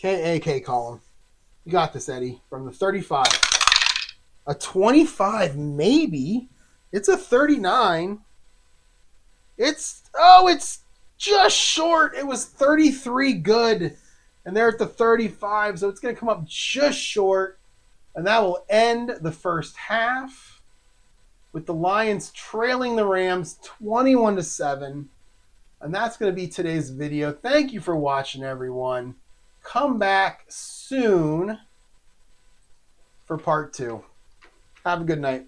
KAK column. You got this, Eddie, from the 35. A 25, maybe. It's a 39. It's just short. It was 33 good. And they're at the 35, so it's going to come up just short. And that will end the first half with the Lions trailing the Rams 21-7. And that's going to be today's video. Thank you for watching, everyone. Come back soon for part 2. Have a good night.